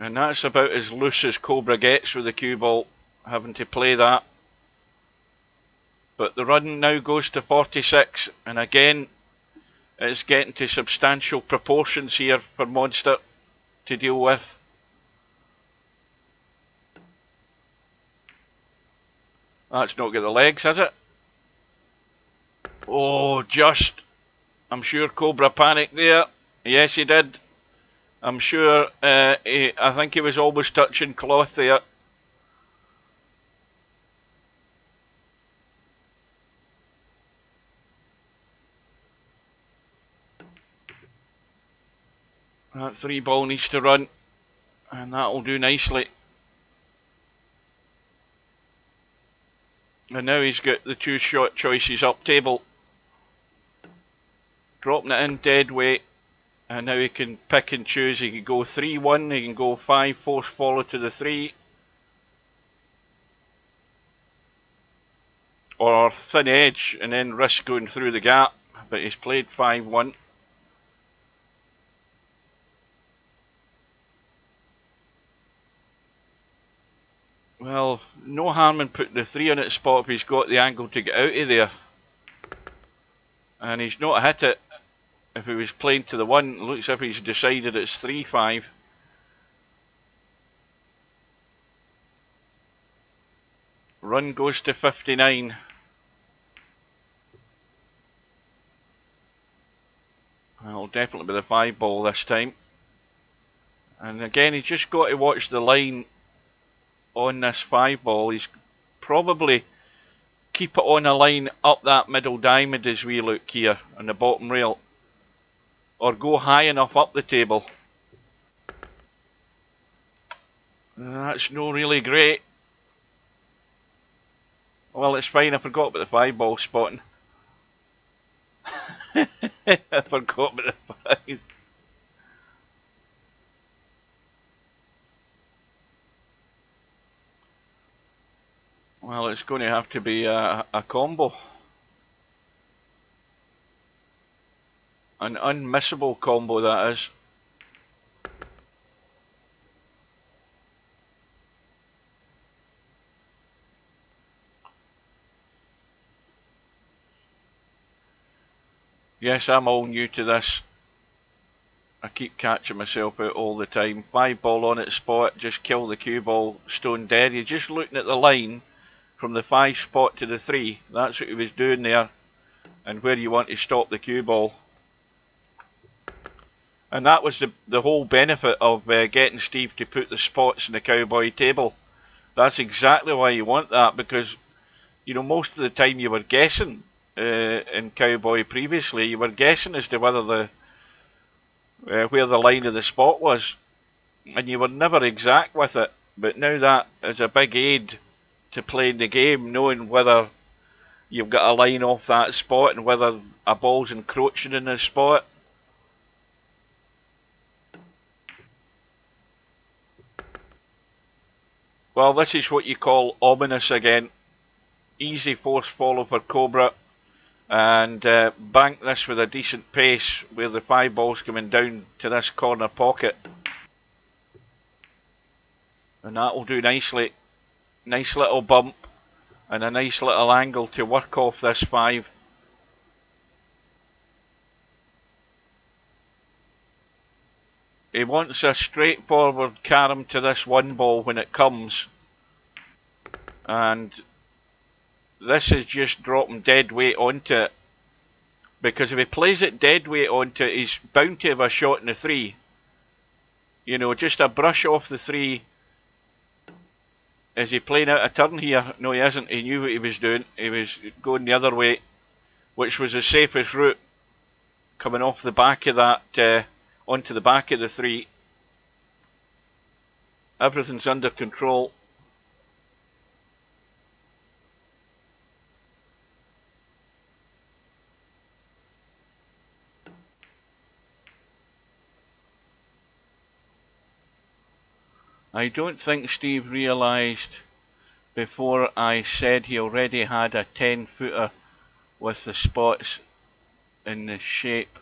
And that's about as loose as Cobra gets with the cue ball, having to play that. But the run now goes to 46, and again, it's getting to substantial proportions here for Monster to deal with. That's not got the legs, has it? Oh, just. I'm sure Cobra panicked there. Yes, he did. I'm sure, I think he was almost touching cloth there. That 3 ball needs to run, and that'll do nicely. And now he's got the 2 shot choices up table. Dropping it in dead weight. And now he can pick and choose. He can go 3-1, he can go 5, force follow to the 3. Or thin edge and then risk going through the gap. But he's played 5-1. Well, no harm in putting the 3 on its spot if he's got the angle to get out of there. And he's not hit it. If he was playing to the 1, it looks as if he's decided it's 3-5. Run goes to 59. It'll definitely be the 5 ball this time. And again, he's just got to watch the line on this 5 ball. He's probably keep it on a line up that middle diamond as we look here on the bottom rail. Or go high enough up the table. That's no really great. Well, it's fine. I forgot about the 5 ball spotting. I forgot about the 5. Well, it's going to have to be a combo. An unmissable combo, that is. Yes, I'm all new to this. I keep catching myself out all the time. 5 ball on its spot, just kill the cue ball, stone dead. You're just looking at the line from the 5 spot to the 3. That's what he was doing there. And where you want to stop the cue ball. And that was the whole benefit of getting Steve to put the spots in the cowboy table. That's exactly why you want that, because, you know, most of the time you were guessing in cowboy previously. You were guessing as to whether where the line of the spot was, and you were never exact with it. But now that is a big aid to playing the game, knowing whether you've got a line off that spot and whether a ball's encroaching in the spot. Well, this is what you call ominous again. Easy force follow for Cobra. And bank this with a decent pace where the 5 ball's coming down to this corner pocket. And that will do nicely. Nice little bump and a nice little angle to work off this 5. He wants a straightforward carom to this 1 ball when it comes. And this is just dropping dead weight onto it. Because if he plays it dead weight onto it, he's bound to have a shot in the 3. You know, just a brush off the 3. Is he playing out a turn here? No, he isn't. He knew what he was doing. He was going the other way, which was the safest route. Coming off the back of that, onto the back of the 3. Everything's under control. I don't think Steve realised before I said he already had a 10-footer with the spots in the shape.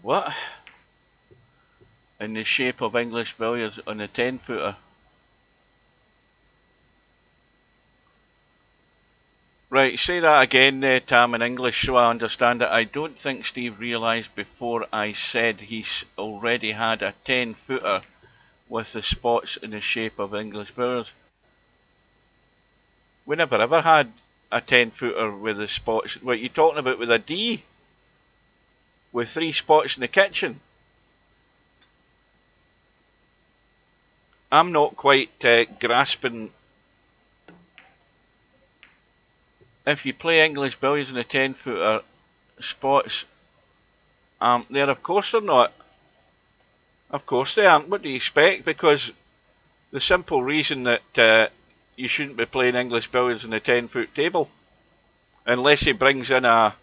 What? In the shape of English billiards on the 10-footer. Right, say that again, Tam, in English so I understand it. I don't think Steve realised before I said he's already had a 10-footer with the spots in the shape of English billiards. We never ever had a 10-footer with the spots. What are you talking about with a D? With 3 spots in the kitchen? I'm not quite grasping. If you play English billiards in a 10-footer, spots there, of course they're not. Of course they aren't. What do you expect? Because the simple reason that you shouldn't be playing English billiards on a 10-foot table, unless he brings in a.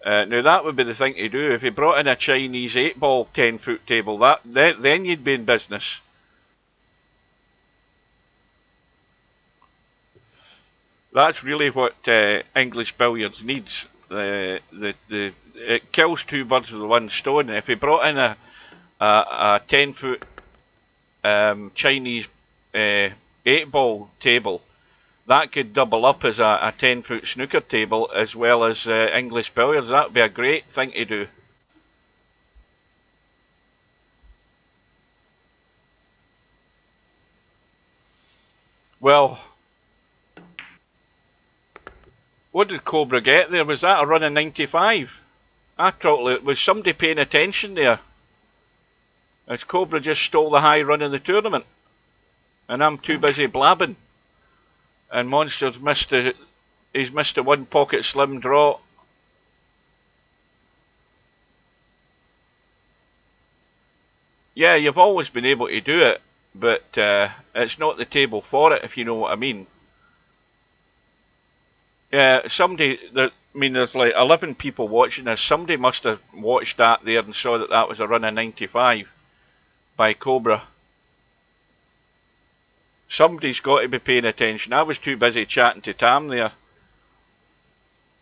Now that would be the thing to do. If he brought in a Chinese 8-ball 10-foot table, then you'd be in business. That's really what English billiards needs. It kills 2 birds with 1 stone. If he brought in a 10-foot Chinese 8-ball table, that could double up as a 10-foot snooker table as well as English billiards. That would be a great thing to do. Well, what did Cobra get there? Was that a run of 95? Was somebody paying attention there? As Cobra just stole the high run in the tournament. And I'm too busy blabbing. And Monster's he's missed a 1 pocket slim draw. Yeah, you've always been able to do it, but it's not the table for it, if you know what I mean. Yeah, there's like 11 people watching this. Somebody must have watched that there and saw that was a run of 95 by Cobra. Somebody's got to be paying attention. I was too busy chatting to Tam there.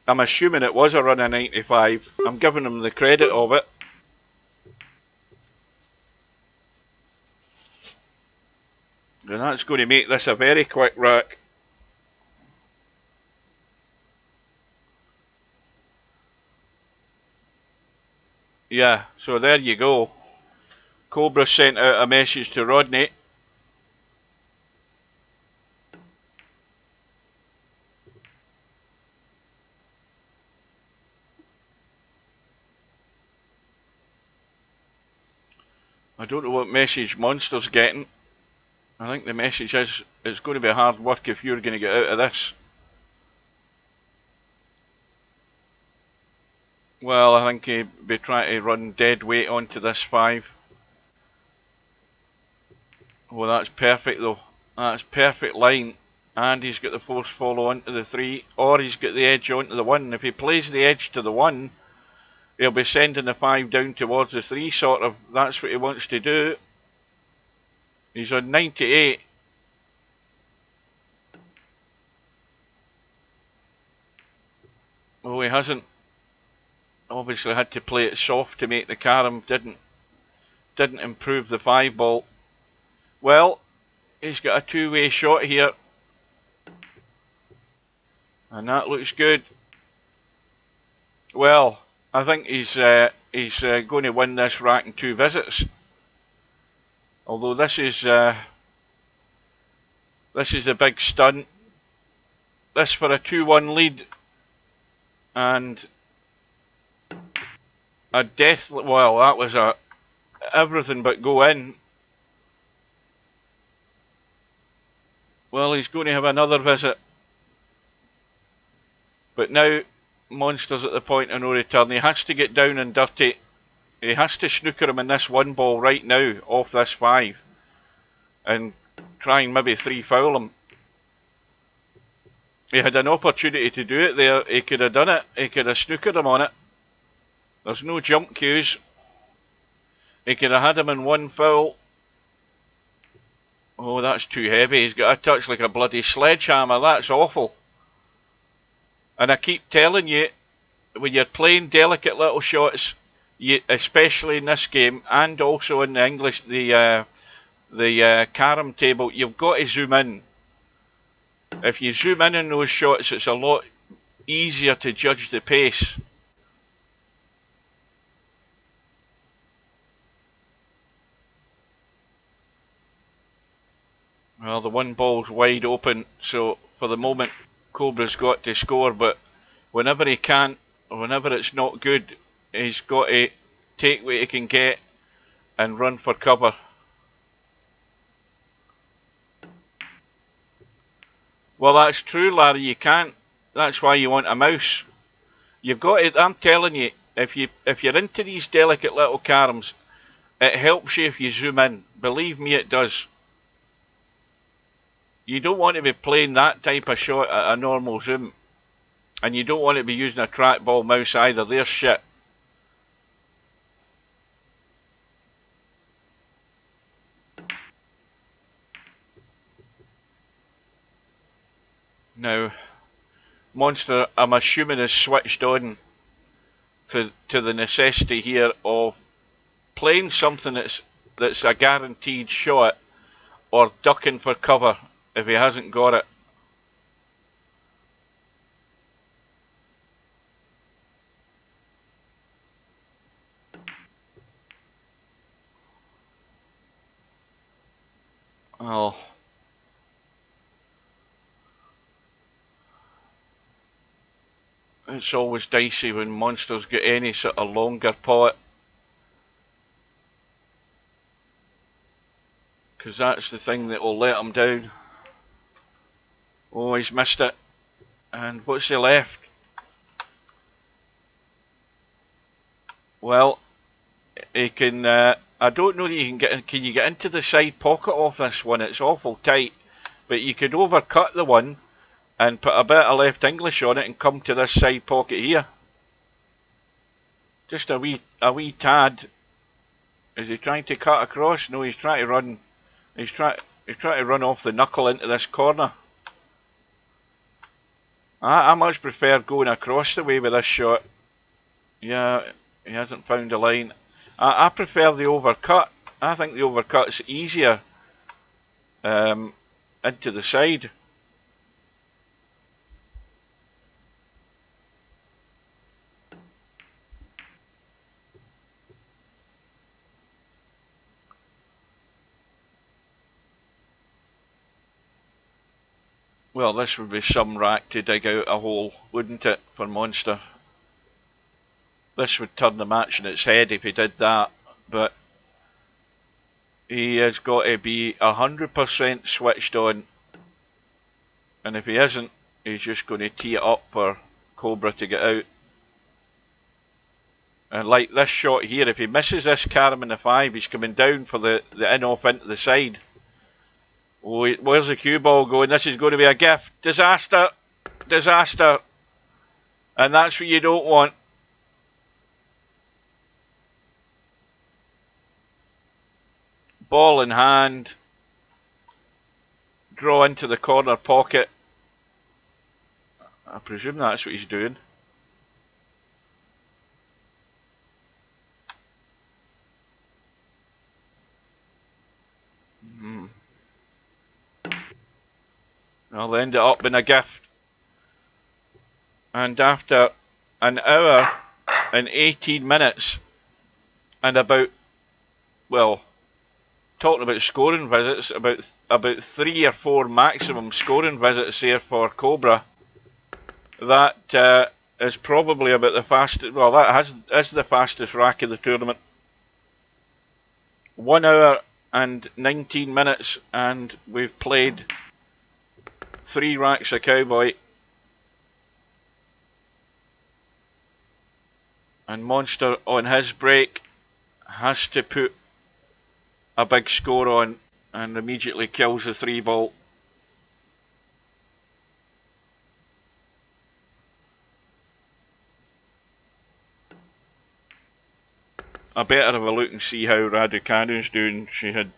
I'm assuming it was a run of 95. I'm giving him the credit of it. And that's going to make this a very quick rack. Yeah, so there you go. Cobra sent out a message to Rodney. I don't know what message Monster's getting. I think the message is it's going to be hard work if you're going to get out of this. Well, I think he'd be trying to run dead weight onto this 5. Well, that's perfect though. That's perfect line. And he's got the force follow onto the 3, or he's got the edge onto the 1. If he plays the edge to the 1, he'll be sending the 5 down towards the 3, sort of. That's what he wants to do. He's on 98. Well, he hasn't obviously had to play it soft to make the carom. Didn't improve the 5-ball. Well, he's got a two-way shot here. And that looks good. Well, I think he's going to win this rack in 2 visits. Although this is a big stunt. This for a 2-1 lead. And a death. Well, that was a everything but go in. Well, he's going to have another visit. But now Monster's at the point of no return. He has to get down and dirty. He has to snooker him in this 1 ball right now off this 5. And try and maybe 3-foul him. He had an opportunity to do it there. He could have done it. He could have snookered him on it. There's no jump cues. He could have had him in 1 foul. Oh, that's too heavy. He's got a touch like a bloody sledgehammer. That's awful. And I keep telling you, when you're playing delicate little shots, especially in this game and also in the English, the carom table, you've got to zoom in. If you zoom in on those shots, it's a lot easier to judge the pace. Well, the 1 ball's wide open, so for the moment, Cobra's got to score, but whenever he can't, or whenever it's not good, he's got to take what he can get and run for cover. Well, that's true, Larry. You can't. That's why you want a mouse. You've got to. I'm telling you, if you're into these delicate little caroms, it helps you if you zoom in. Believe me, it does. You don't want to be playing that type of shot at a normal zoom, and you don't want to be using a trackball mouse either. They're shit. Now, Monster, I'm assuming, is switched on to the necessity here of playing something that's a guaranteed shot, or ducking for cover if he hasn't got it. Oh. It's always dicey when Monsters get any sort of longer pot, because that's the thing that will let him down. Oh, he's missed it. And what's he left? Well, he can. I don't know that you can get in. Can you get into the side pocket off this one? It's awful tight, but you could overcut the one and put a bit of left English on it and come to this side pocket here. Just a wee tad. Is he trying to cut across? No, he's trying to run. He's trying to run off the knuckle into this corner. I much prefer going across the way with this shot. Yeah, he hasn't found a line. I prefer the overcut. I think the overcut's easier into the side. Well, this would be some rack to dig out a hole, wouldn't it, for Monster? This would turn the match on its head if he did that, but he has got to be 100% switched on, and if he isn't, he's just going to tee it up for Cobra to get out. And like this shot here, if he misses this carom in the 5, he's coming down for the in-off into the side. Oh, where's the cue ball going? This is going to be a gift. Disaster. Disaster. And that's what you don't want. Ball in hand. draw into the corner pocket. I presume that's what he's doing. I'll end it up in a gift. And after an hour and 18 minutes and about, well, talking about scoring visits, about 3 or 4 maximum scoring visits here for Cobra. That is probably about the fastest. Well, that is the fastest rack of the tournament. 1 hour and 19 minutes, and we've played 3 racks of Cowboy. And Monster on his break has to put a big score on and immediately kills the 3 ball. I better have a look and see how Raducanu's doing. She had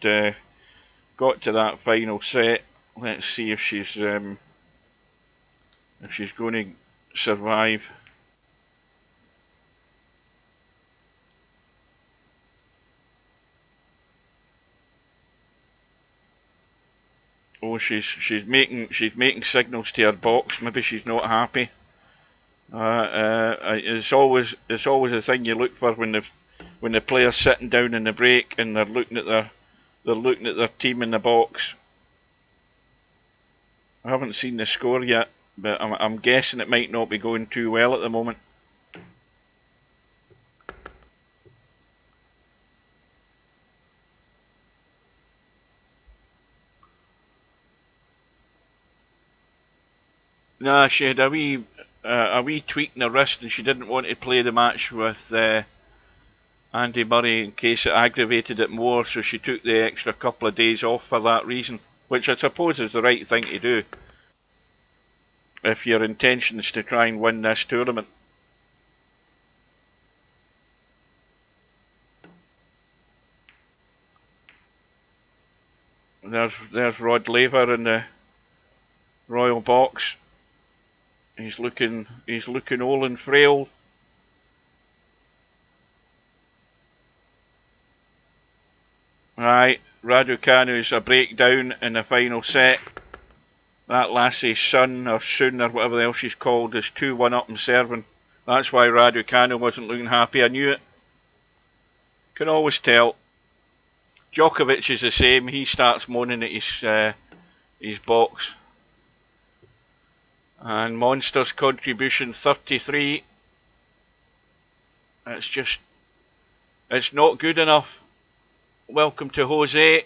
got to that final set. Let's see if she's going to survive. Oh, she's making signals to her box. Maybe she's not happy. It's always a thing you look for when the player's sitting down in the break and they're looking at their team in the box. I haven't seen the score yet, but I'm guessing it might not be going too well at the moment. Nah, she had a wee tweak in her wrist, and she didn't want to play the match with Andy Murray in case it aggravated it more, so she took the extra couple of days off for that reason, which I suppose is the right thing to do if your intention is to try and win this tournament. There's Rod Laver in the royal box. He's looking old and frail. Right, Raducanu's a breakdown in the final set. That lassie's son, or soon, or whatever else she's called, is 2-1 up and serving. That's why Raducanu wasn't looking happy. I knew it. Can always tell. Djokovic is the same. He starts moaning at his box. And Monster's contribution 33. It's not good enough. Welcome to Jose.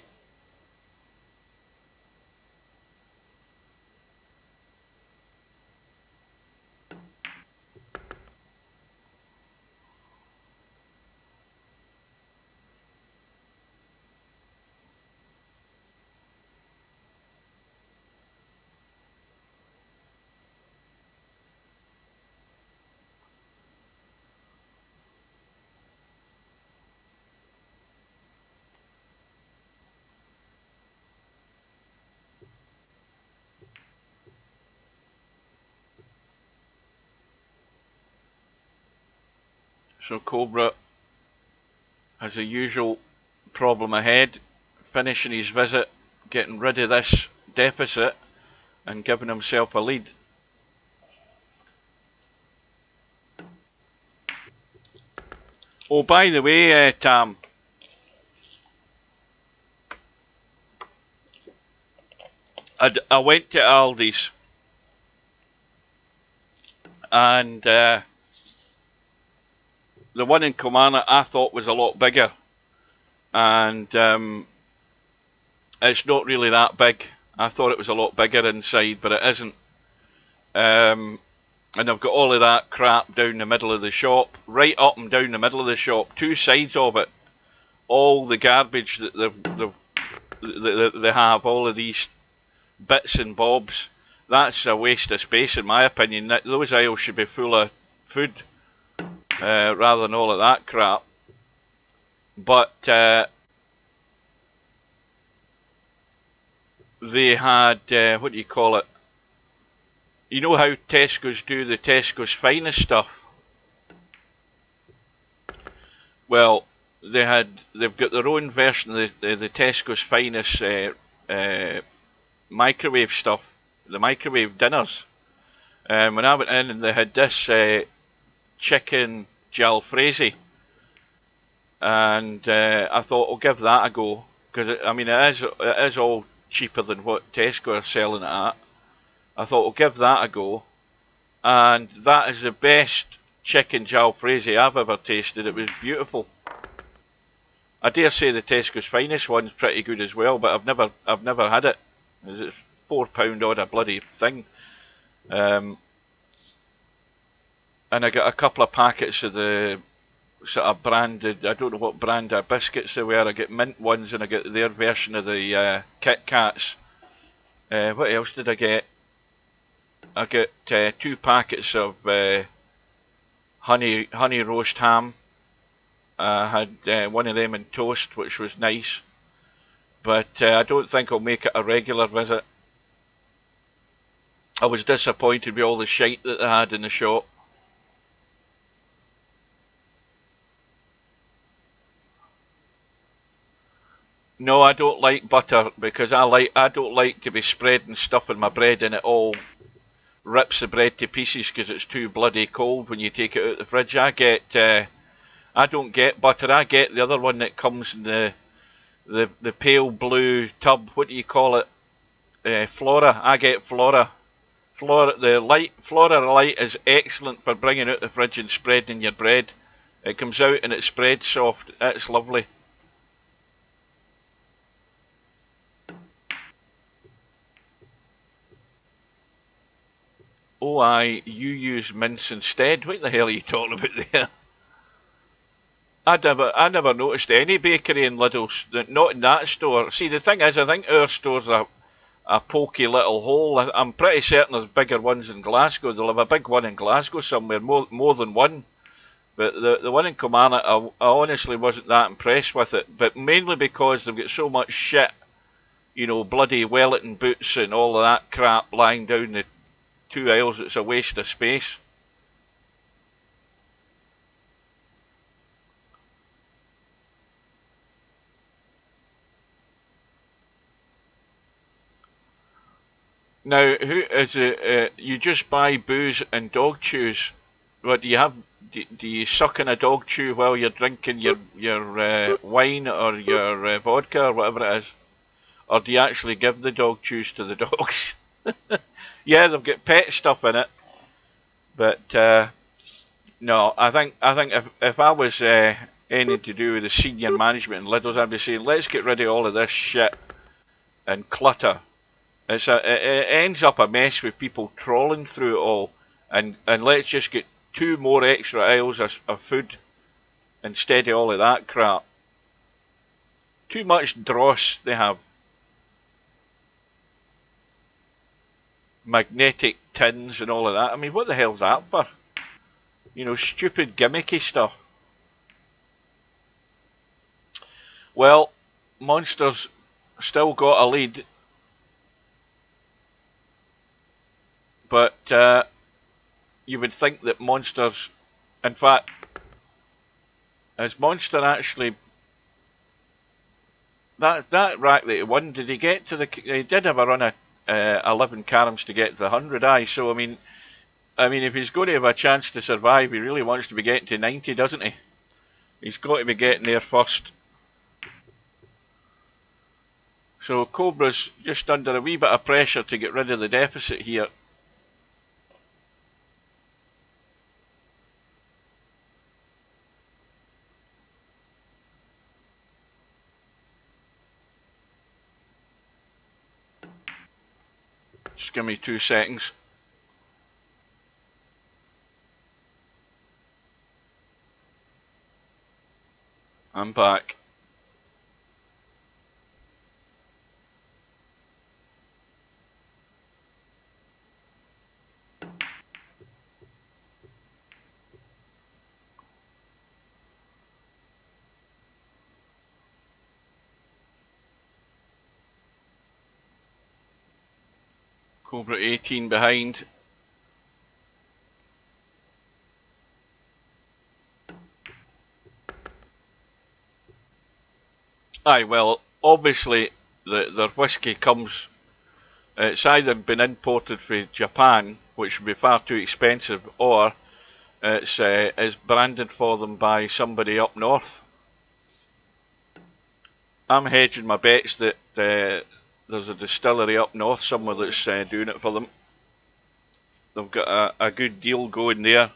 So Cobra has the usual problem ahead, finishing his visit, getting rid of this deficit and giving himself a lead. Oh, by the way, Tam, I went to Aldi's and the one in Kilmarnock I thought was a lot bigger, and it's not really that big. I thought it was a lot bigger inside, but it isn't. And I've got all of that crap down the middle of the shop, right up and down the middle of the shop, 2 sides of it. All the garbage that they have, all of these bits and bobs, that's a waste of space in my opinion. Those aisles should be full of food rather than all of that crap. But they had, what do you call it? You know how Tesco's do the Tesco's Finest stuff? Well, they've got their own version of the Tesco's Finest microwave stuff, the microwave dinners. When I went in and they had this chicken jalfrezi, and I thought I'll give that a go, because I mean it is all cheaper than what Tesco are selling it at. I thought I'll give that a go, and that is the best chicken jalfrezi I've ever tasted. It was beautiful. I dare say the Tesco's Finest one's pretty good as well, but I've never had it. It's £4 odd a bloody thing. And I got a couple of packets of the sort of branded, I don't know what brand of biscuits they were. I get mint ones and I get their version of the Kit Kats. What else did I get? I got 2 packets of honey roast ham. I had one of them in toast, which was nice. But I don't think I'll make it a regular visit. I was disappointed with all the shite that they had in the shop. No, I don't like butter, because I don't like to be spreading stuff in my bread and it all rips the bread to pieces because it's too bloody cold when you take it out of the fridge. I don't get butter. I get the other one that comes in the pale blue tub. What do you call it? Flora. I get Flora. Flora Light is excellent for bringing out the fridge and spreading your bread. It comes out and it spreads soft. It's lovely. Oh, you use mince instead. What the hell are you talking about there? I never noticed any bakery in Lidl's, not in that store. See, the thing is, I think our store's a pokey little hole. I'm pretty certain there's bigger ones in Glasgow. They'll have a big one in Glasgow somewhere, more than one. But the one in Kilmarnock, I honestly wasn't that impressed with it. But mainly because they've got so much shit, you know, bloody Wellington boots and all of that crap lying down the 2 aisles. It's a waste of space. Now, who is it? You just buy booze and dog chews. What do you have? Do you suck in a dog chew while you're drinking your wine or your vodka or whatever it is, or do you actually give the dog chews to the dogs? Yeah, they've got pet stuff in it, but no, I think if I was anything to do with the senior management in Lidl's, I'd be saying let's get rid of all of this shit and clutter. It ends up a mess with people trawling through it all, and let's just get 2 more extra aisles of food instead of all of that crap. Too much dross they have. Magnetic tins and all of that. I mean, what the hell's that for? You know, stupid gimmicky stuff. Well, Monster's still got a lead, but you would think that Monster's, in fact, has Monster actually, that rack that he won, did he get to the, he did have a run of 11 caroms to get to the 100, aye, so I mean, if he's going to have a chance to survive, he really wants to be getting to 90, doesn't he? He's got to be getting there first. So Cobra's just under a wee bit of pressure to get rid of the deficit here. Just give me 2 seconds. I'm back. Cobra 18 behind. Aye, well, obviously their whisky comes, it's either been imported from Japan, which would be far too expensive, or it's branded for them by somebody up north. I'm hedging my bets that there's a distillery up north somewhere that's doing it for them. They've got a good deal going there.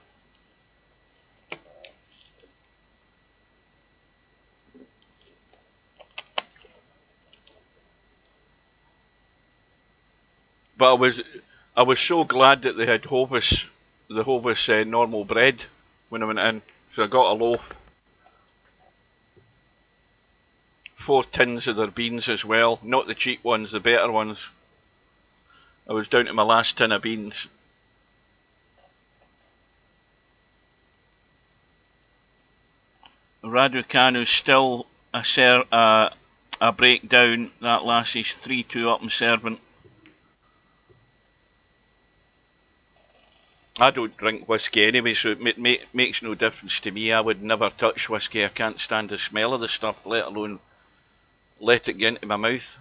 But I was so glad that they had the Hovis normal bread when I went in, so I got a loaf. 4 tins of their beans as well, not the cheap ones, the better ones. I was down to my last tin of beans. Raducanu's still a breakdown. That lassie's 3-2 up and serving. I don't drink whiskey anyway, so it makes no difference to me. I would never touch whiskey. I can't stand the smell of the stuff, let alone let it get into my mouth.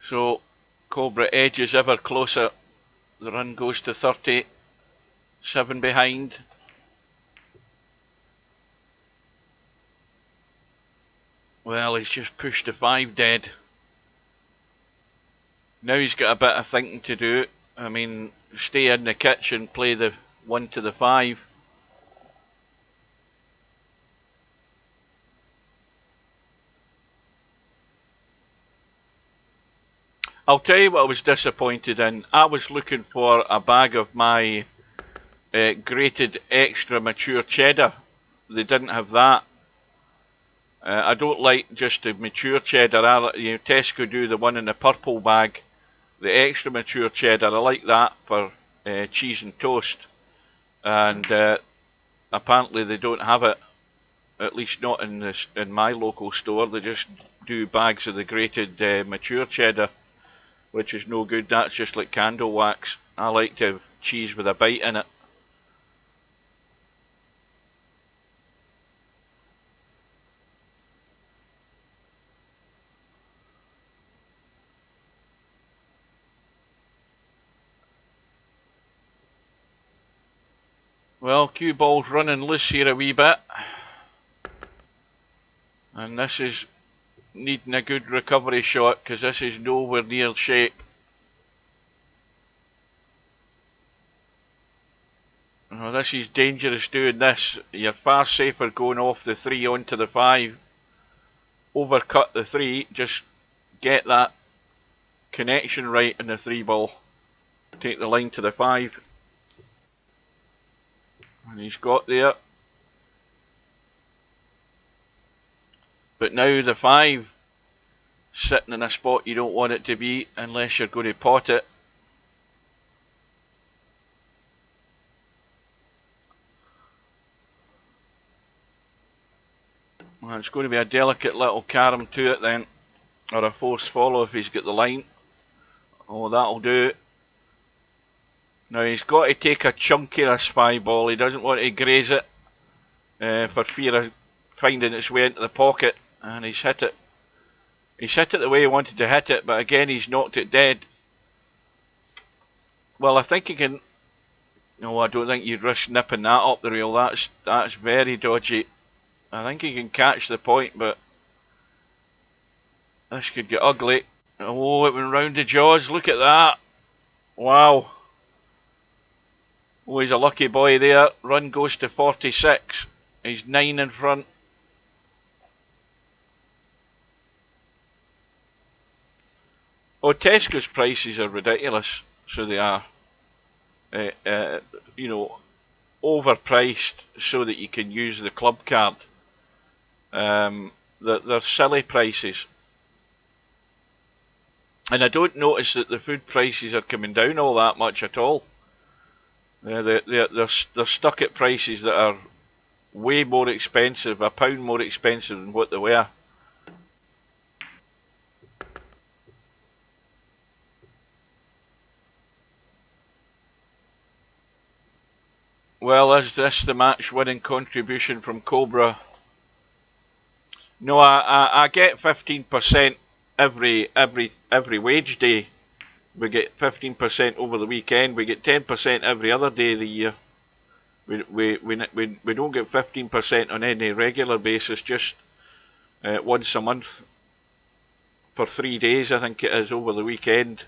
So Cobra edges ever closer. The run goes to 30. 7 behind. Well, he's just pushed the 5 dead. Now he's got a bit of thinking to do. I mean, stay in the kitchen, play the 1 to the 5. I'll tell you what I was disappointed in. I was looking for a bag of my grated extra mature cheddar. They didn't have that. I don't like just the mature cheddar. Tesco do the one in the purple bag. The extra mature cheddar, I like that for cheese and toast. And apparently they don't have it, at least not in my local store. They just do bags of the grated mature cheddar, which is no good. That's just like candle wax. I like to have cheese with a bite in it. Well, cue ball's running loose here a wee bit. And this is needing a good recovery shot, because this is nowhere near shape. Oh, this is dangerous doing this. You're far safer going off the 3 onto the 5. Overcut the 3, just get that connection right in the 3 ball. Take the line to the 5. And he's got there. But now the 5 sitting in a spot you don't want it to be unless you're going to pot it. Well, it's going to be a delicate little carom to it then, or a forced follow if he's got the line. Oh, that'll do it. Now he's got to take a chunkier spy ball. He doesn't want to graze it for fear of finding its way into the pocket. And he's hit it. He's hit it the way he wanted to hit it, but again he's knocked it dead. Well, I think he can... No, I don't think you'd risk nipping that up the rail. That's very dodgy. I think he can catch the point, but this could get ugly. Oh, it went round the jaws. Look at that. Wow. Oh, he's a lucky boy there. Run goes to 46. He's 9 in front. Oh, Tesco's prices are ridiculous. So they are. You know, overpriced so that you can use the club card. They're silly prices. And I don't notice that the food prices are coming down all that much at all. They're stuck at prices that are way more expensive, £1 more expensive than what they were. Well, is this the match winning contribution from Cobra? No, I get 15% every wage day. We get 15% over the weekend. We get 10% every other day of the year. We don't get 15% on any regular basis, just once a month for 3 days, I think it is, over the weekend.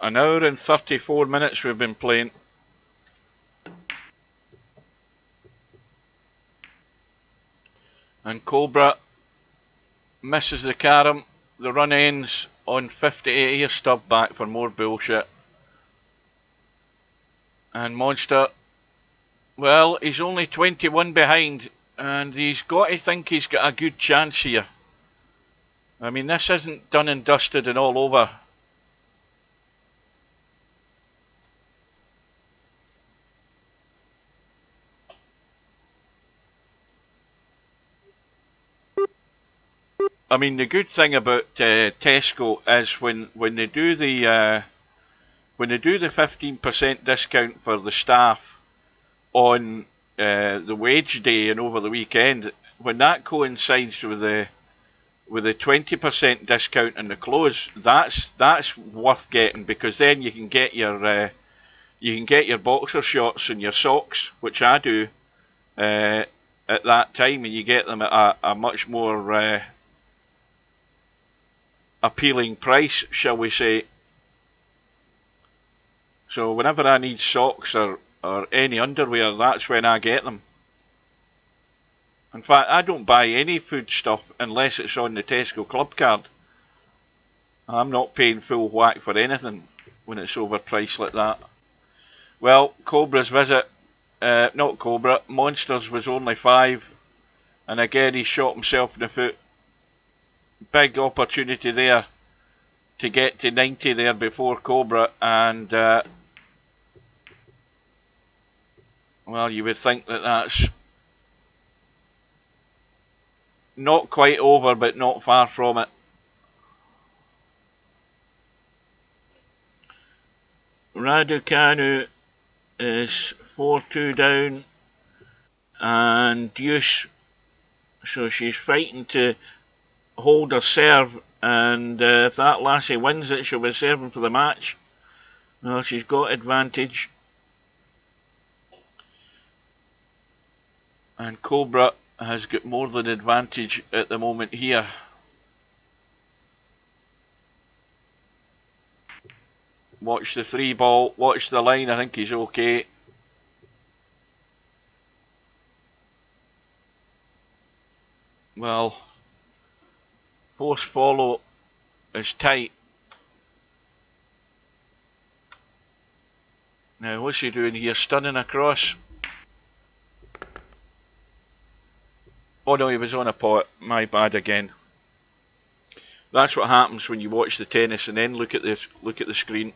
An hour and 34 minutes we've been playing. And Cobra misses the carom. The run ends on 58. Here's Stubb back for more bullshit. And Monster, well, he's only 21 behind, and he's got to think he's got a good chance here. I mean, this isn't done and dusted and all over. I mean, the good thing about Tesco is when they do the 15% discount for the staff on the wage day and over the weekend, when that coincides with the 20% discount on the clothes, that's worth getting, because then you can get your boxer shorts and your socks, which I do at that time, and you get them at a much more appealing price, shall we say. So whenever I need socks or any underwear, that's when I get them. In fact, I don't buy any food stuff unless it's on the Tesco Club card. I'm not paying full whack for anything when it's overpriced like that. Well, Cobra's visit, not Cobra, Monsters was only 5. And again, he shot himself in the foot. Big opportunity there to get to 90 there before Cobra, and well, you would think that that's not quite over, but not far from it. Raducanu is 4-2 down, and Deuce, so she's fighting to hold her serve, and if that lassie wins it, she'll be serving for the match. Well, she's got advantage. And Cobra has got more than advantage at the moment here. Watch the 3 ball, watch the line, I think he's okay. Well, force follow is tight. Now, what's he doing here? Stunning across. Oh no, he was on a pot. My bad again. That's what happens when you watch the tennis and then look at the screen.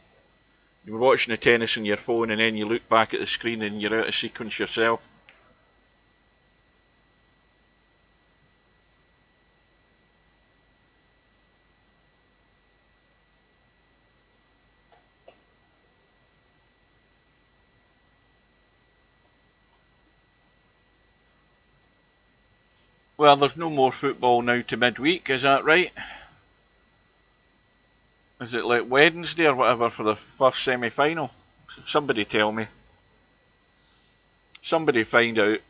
You're watching the tennis on your phone and then you look back at the screen and you're out of sequence yourself. Well, there's no more football now to midweek, is that right? Is it like Wednesday or whatever for the first semi-final? Somebody tell me. Somebody find out.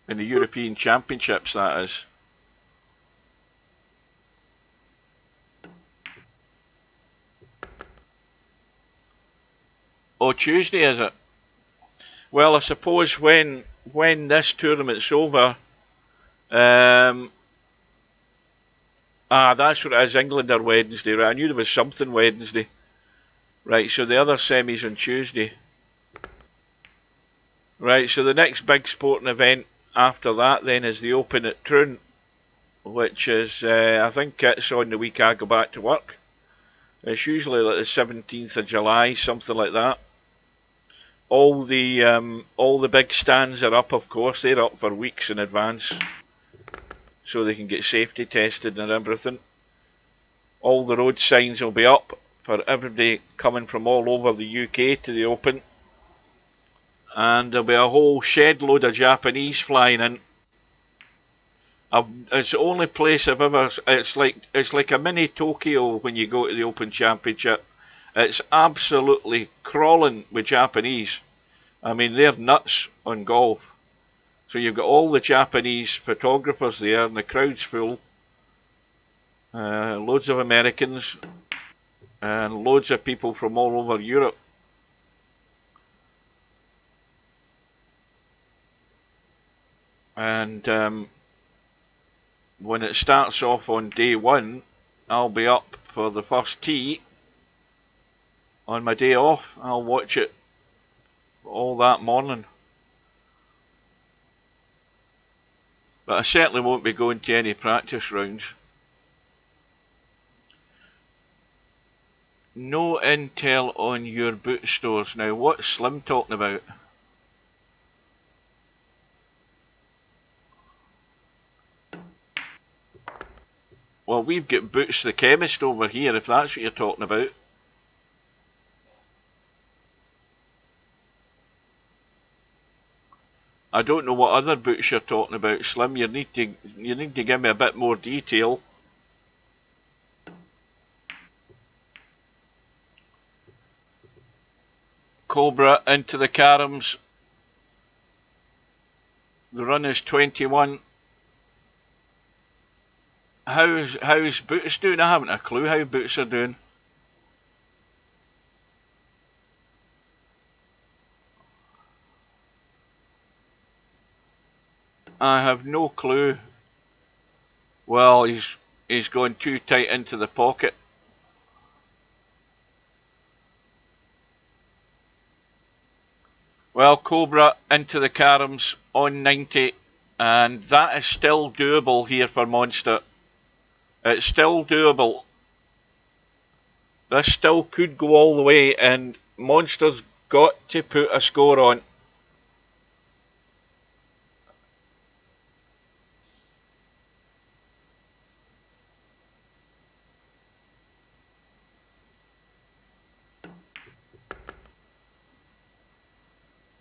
In the European Championships, that is. Oh, Tuesday, is it? Well, I suppose when this tournament's over, Ah, that's what it is. England are Wednesday, right? I knew there was something Wednesday. Right, so the other semi's on Tuesday. Right, so the next big sporting event after that then is the Open at Troon, which is, I think it's on the week I go back to work. It's usually like the 17th of July, something like that. All the big stands are up, of course. They're up for weeks in advance, so they can get safety tested and everything. All the road signs will be up for everybody coming from all over the UK to the Open. And there'll be a whole shed load of Japanese flying in. It's the only place I've ever. It's like a mini Tokyo when you go to the Open Championship. It's absolutely crawling with Japanese. I mean, they're nuts on golf. So you've got all the Japanese photographers there, and the crowd's full. Loads of Americans, and loads of people from all over Europe. And when it starts off on day one, I'll be up for the first tee on my day off. I'll watch it all that morning. But I certainly won't be going to any practice rounds. No intel on your boot stores. Now, what's Slim talking about? Well, we've got Boots the Chemist over here, if that's what you're talking about. I don't know what other boots you're talking about, Slim. You need to give me a bit more detail. Cobra into the caroms. The run is 21. How's Boots doing? I haven't a clue how Boots are doing. I have no clue. Well, he's going too tight into the pocket. Well, Cobra into the caroms on 90, and that is still doable here for Monster. It's still doable. This still could go all the way, and Monster's got to put a score on.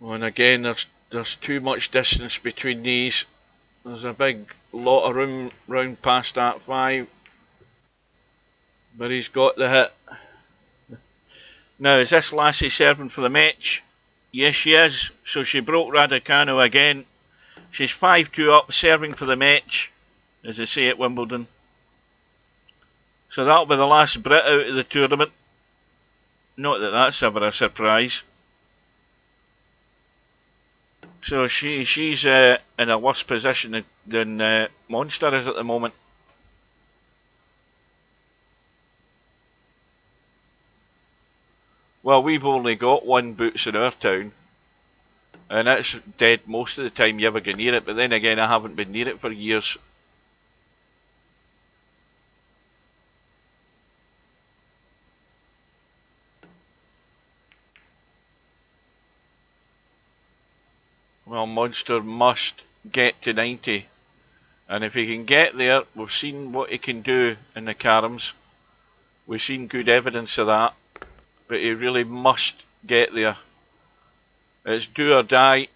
And again, there's too much distance between these. There's a big lot of room round past that 5. But he's got the hit. Now, is this lassie serving for the match? Yes, she is. So she broke Raducanu again. She's 5-2 up, serving for the match, as they say at Wimbledon. So that'll be the last Brit out of the tournament. Not that that's ever a surprise. So she's in a worse position than Monster is at the moment. Well, we've only got one Boots in our town, and it's dead most of the time you ever get near it, but then again I haven't been near it for years. Well, Monster must get to 90, and if he can get there, we've seen what he can do in the caroms. We've seen good evidence of that, but he really must get there. It's do or die.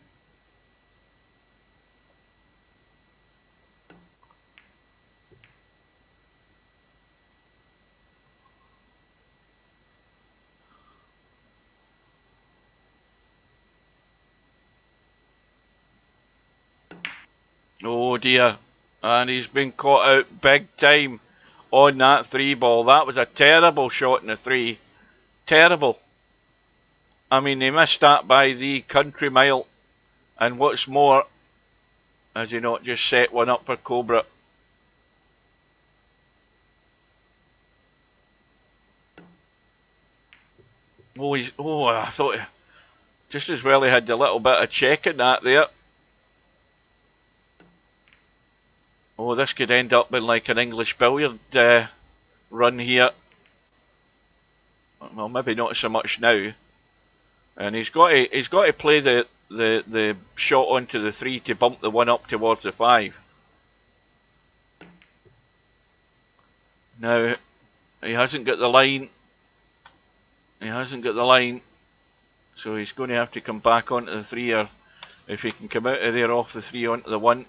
Oh dear, and he's been caught out big time on that 3 ball. That was a terrible shot in the 3. Terrible. I mean, he missed that by the country mile. And what's more, has he not just set one up for Cobra? Oh, I thought just as well he had a little bit of check in that there. Oh, this could end up in like an English billiard run here. Well, maybe not so much now. And he's got to play the shot onto the 3 to bump the 1 up towards the 5. Now, he hasn't got the line. He hasn't got the line. So he's going to have to come back onto the 3, or if he can come out of there off the 3 onto the 1.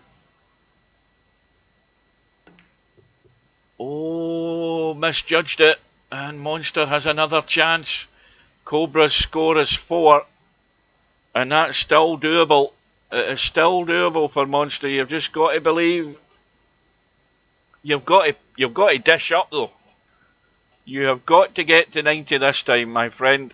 Oh, misjudged it. And Monster has another chance. Cobra's score is 4. And that's still doable. It is still doable for Monster. You've just got to believe. You've got to dish up though. You have got to get to 90 this time, my friend.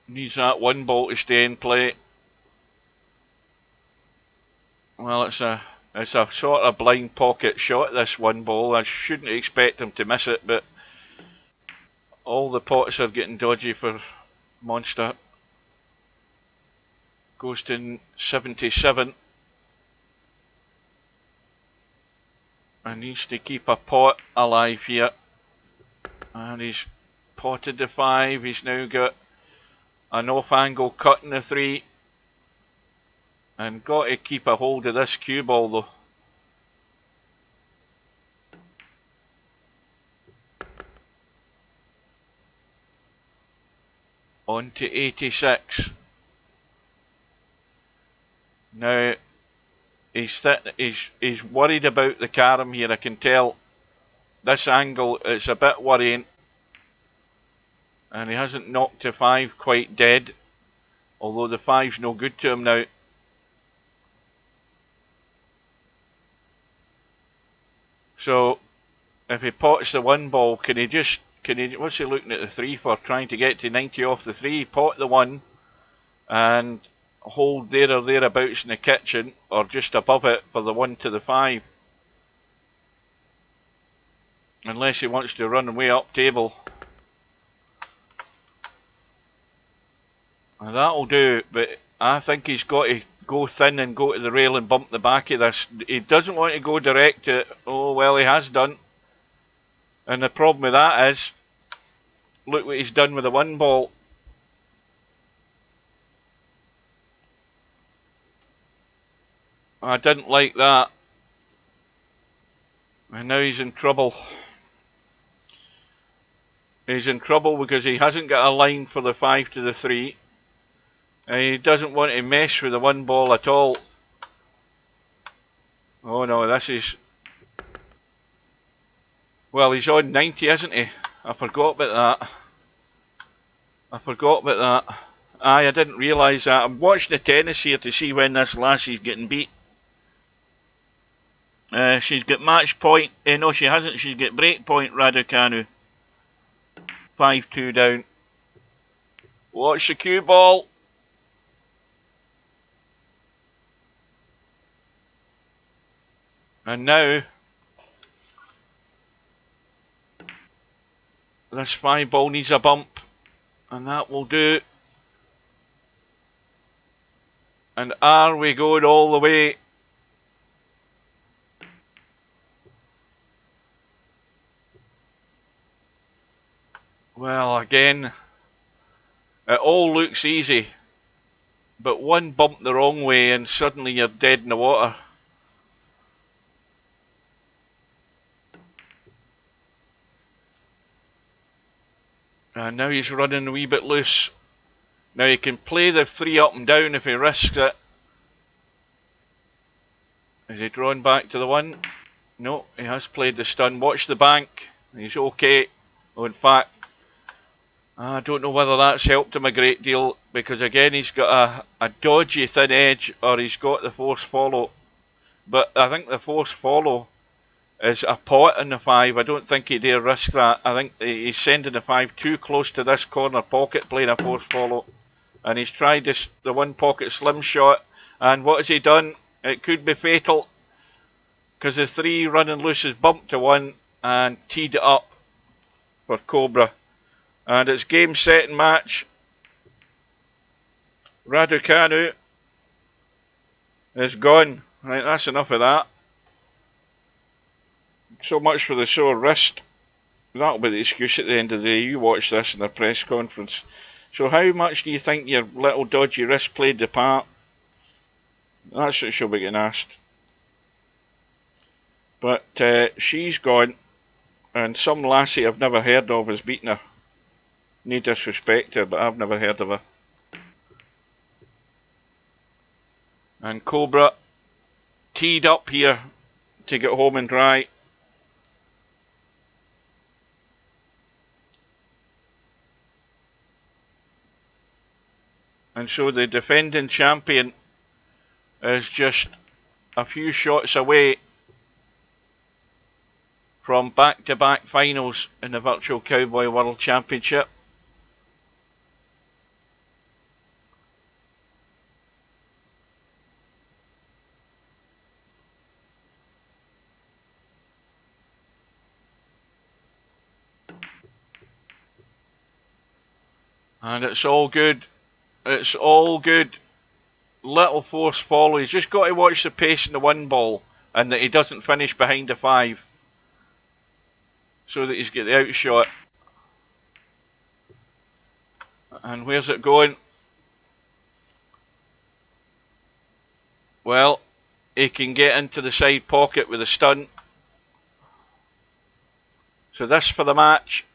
Needs that 1 ball to stay in play. Well, it's a sort of blind pocket shot, this 1 ball. I shouldn't expect him to miss it, but all the pots are getting dodgy for Monster. Goes to 77. And needs to keep a pot alive here. And he's potted the 5. He's now got an off-angle cut in the 3. And got to keep a hold of this cue ball though. On to 86. Now he's worried about the carom here. I can tell this angle is a bit worrying. And he hasn't knocked the 5 quite dead. Although the 5's no good to him now. So if he pots the 1 ball, can he what's he looking at the 3 for? Trying to get to 90 off the 3, pot the 1 and hold there or thereabouts in the kitchen or just above it for the 1 to the 5. Unless he wants to run way up table. And that'll do, but I think he's got to go thin and go to the rail and bump the back of this. He doesn't want to go direct to it. Oh, well, he has done. And the problem with that is, look what he's done with the 1 ball. I didn't like that. And now he's in trouble. He's in trouble because he hasn't got a line for the 5 to the 3. And he doesn't want to mess with the 1 ball at all. Oh no, this is... Well, he's on 90, isn't he? I forgot about that. Aye, I didn't realise that. I'm watching the tennis here to see when this lassie's getting beat. She's got match point. No, she hasn't. She's got break point, Raducanu. 5-2 down. Watch the cue ball. And now, this 5 ball needs a bump. And that will do. And are we going all the way? Well, again, it all looks easy. But 1 bump the wrong way and suddenly you're dead in the water. And now he's running a wee bit loose. Now he can play the 3 up and down if he risks it. Is he drawn back to the 1? No, he has played the stun. Watch the bank. He's okay. Oh, in fact, I don't know whether that's helped him a great deal because again he's got a dodgy thin edge or he's got the force follow. But I think the force follow is a pot in the 5. I don't think he dare risk that. I think he's sending the 5 too close to this corner pocket, playing a force follow. And he's tried this, the one pocket slim shot. And what has he done? It could be fatal, because the 3 running loose is bumped to 1 and teed it up for Cobra. And it's game, set and match. Raducanu is gone. Right, that's enough of that. So much for the sore wrist. That'll be the excuse at the end of the day. You watch this in the press conference. So how much do you think your little dodgy wrist played the part? That's what she'll be getting asked. But she's gone, and some lassie I've never heard of has beaten her. No disrespect her, but I've never heard of her. And Cobra teed up here to get home and dry. And so the defending champion is just a few shots away from back-to-back finals in the Virtual Cowboy World Championship. And it's all good. It's all good. Little force follow. He's just got to watch the pace in the 1 ball and that he doesn't finish behind the 5. So that he's got the outshot. And where's it going? Well, he can get into the side pocket with a stun. So this for the match.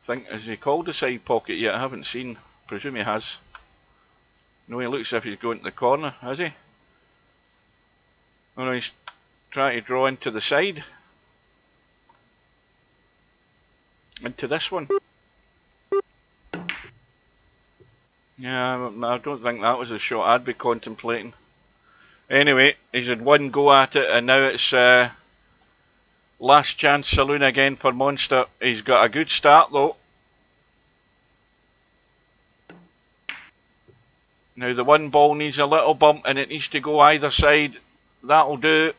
I think, has he called the side pocket yet? I haven't seen. Presume he has. No, he looks as if he's going to the corner, has he? Oh no, he's trying to draw into the side. Into this one. Yeah, I don't think that was a shot I'd be contemplating. Anyway, he's had 1 go at it, and now it's last chance saloon again for Monster. He's got a good start though. Now the 1 ball needs a little bump and it needs to go either side. That'll do.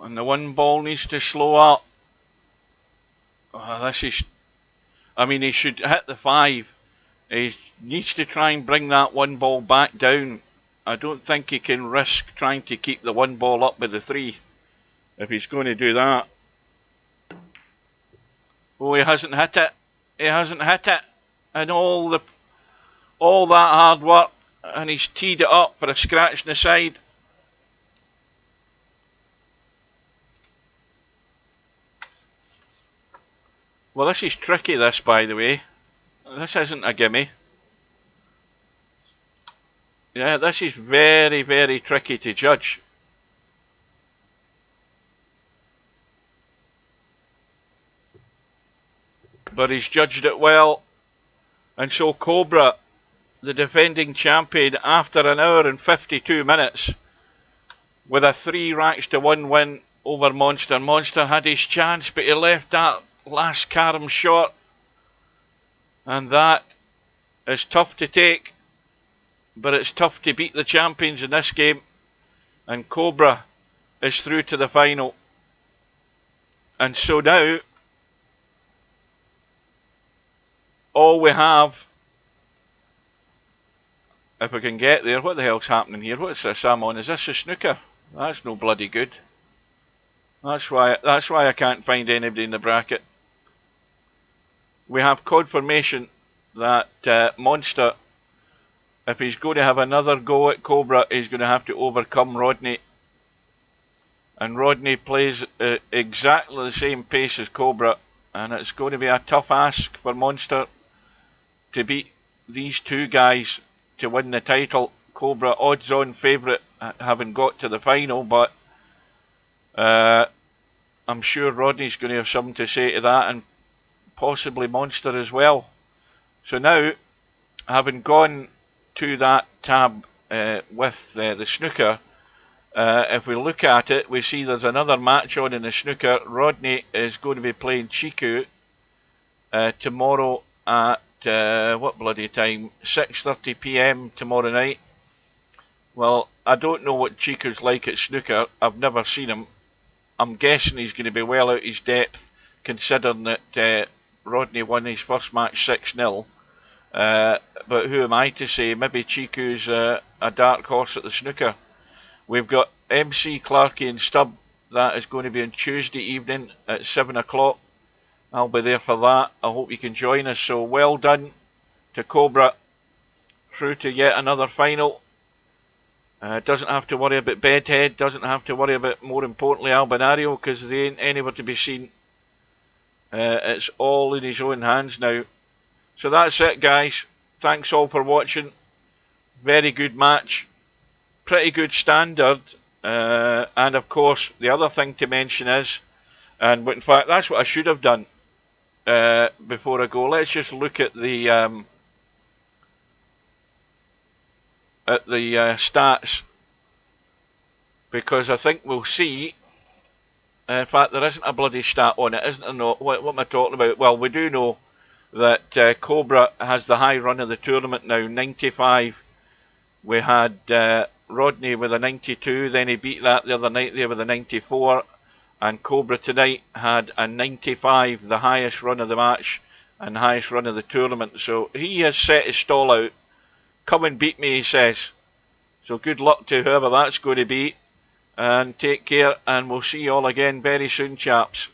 And the 1 ball needs to slow up. This is... I mean, he should hit the 5. He needs to try and bring that 1 ball back down. I don't think he can risk trying to keep the 1 ball up with the 3. If he's going to do that. Oh, he hasn't hit it. He hasn't hit it. And all that hard work. And he's teed it up for a scratch in the side. Well, this is tricky, this, by the way. This isn't a gimme. Yeah, this is very, very tricky to judge. But he's judged it well. And so Cobra, the defending champion, after an hour and 52 minutes, with a 3 racks to 1 win over Monster. Monster had his chance, but he left that last carom shot, and that is tough to take, but it's tough to beat the champions in this game. And Cobra is through to the final. And so now all we have, if we can get there, what the hell's happening here? What's this I'm on? Is this a snooker? That's no bloody good. That's why I can't find anybody in the bracket. We have confirmation that Monster, if he's going to have another go at Cobra, he's going to have to overcome Rodney. And Rodney plays at exactly the same pace as Cobra, and it's going to be a tough ask for Monster. to beat these two guys to win the title. Cobra odds-on favourite, having got to the final, but I'm sure Rodney's going to have something to say to that, and possibly Monster as well. So now, having gone to that tab with the snooker, if we look at it, we see there's another match on in the snooker. Rodney is going to be playing Chiku tomorrow at what bloody time? 6:30 PM tomorrow night. Well, I don't know what Chiku's like at snooker. I've never seen him. I'm guessing he's going to be well out his depth, considering that Rodney won his first match 6-0. But who am I to say? Maybe Chiku's a dark horse at the snooker. We've got MC Clarkey and Stubb. That is going to be on Tuesday evening at 7 o'clock. I'll be there for that. I hope you can join us. So well done to Cobra, through to yet another final. Doesn't have to worry about Bedhead, doesn't have to worry about, more importantly, Albinario, because they ain't anywhere to be seen. It's all in his own hands now. So that's it, guys. Thanks all for watching. Very good match. Pretty good standard. And of course, the other thing to mention is, and in fact, that's what I should have done before I go. Let's just look at the stats, because I think we'll see. In fact, there isn't a bloody stat on it, isn't there? No. What am I talking about? Well, we do know that Cobra has the high run of the tournament now, 95. We had Rodney with a 92, then he beat that the other night there with a 94, and Cobra tonight had a 95, the highest run of the match and highest run of the tournament. So he has set his stall out. Come and beat me, he says. So good luck to whoever that's going to be, and take care, and we'll see you all again very soon, chaps.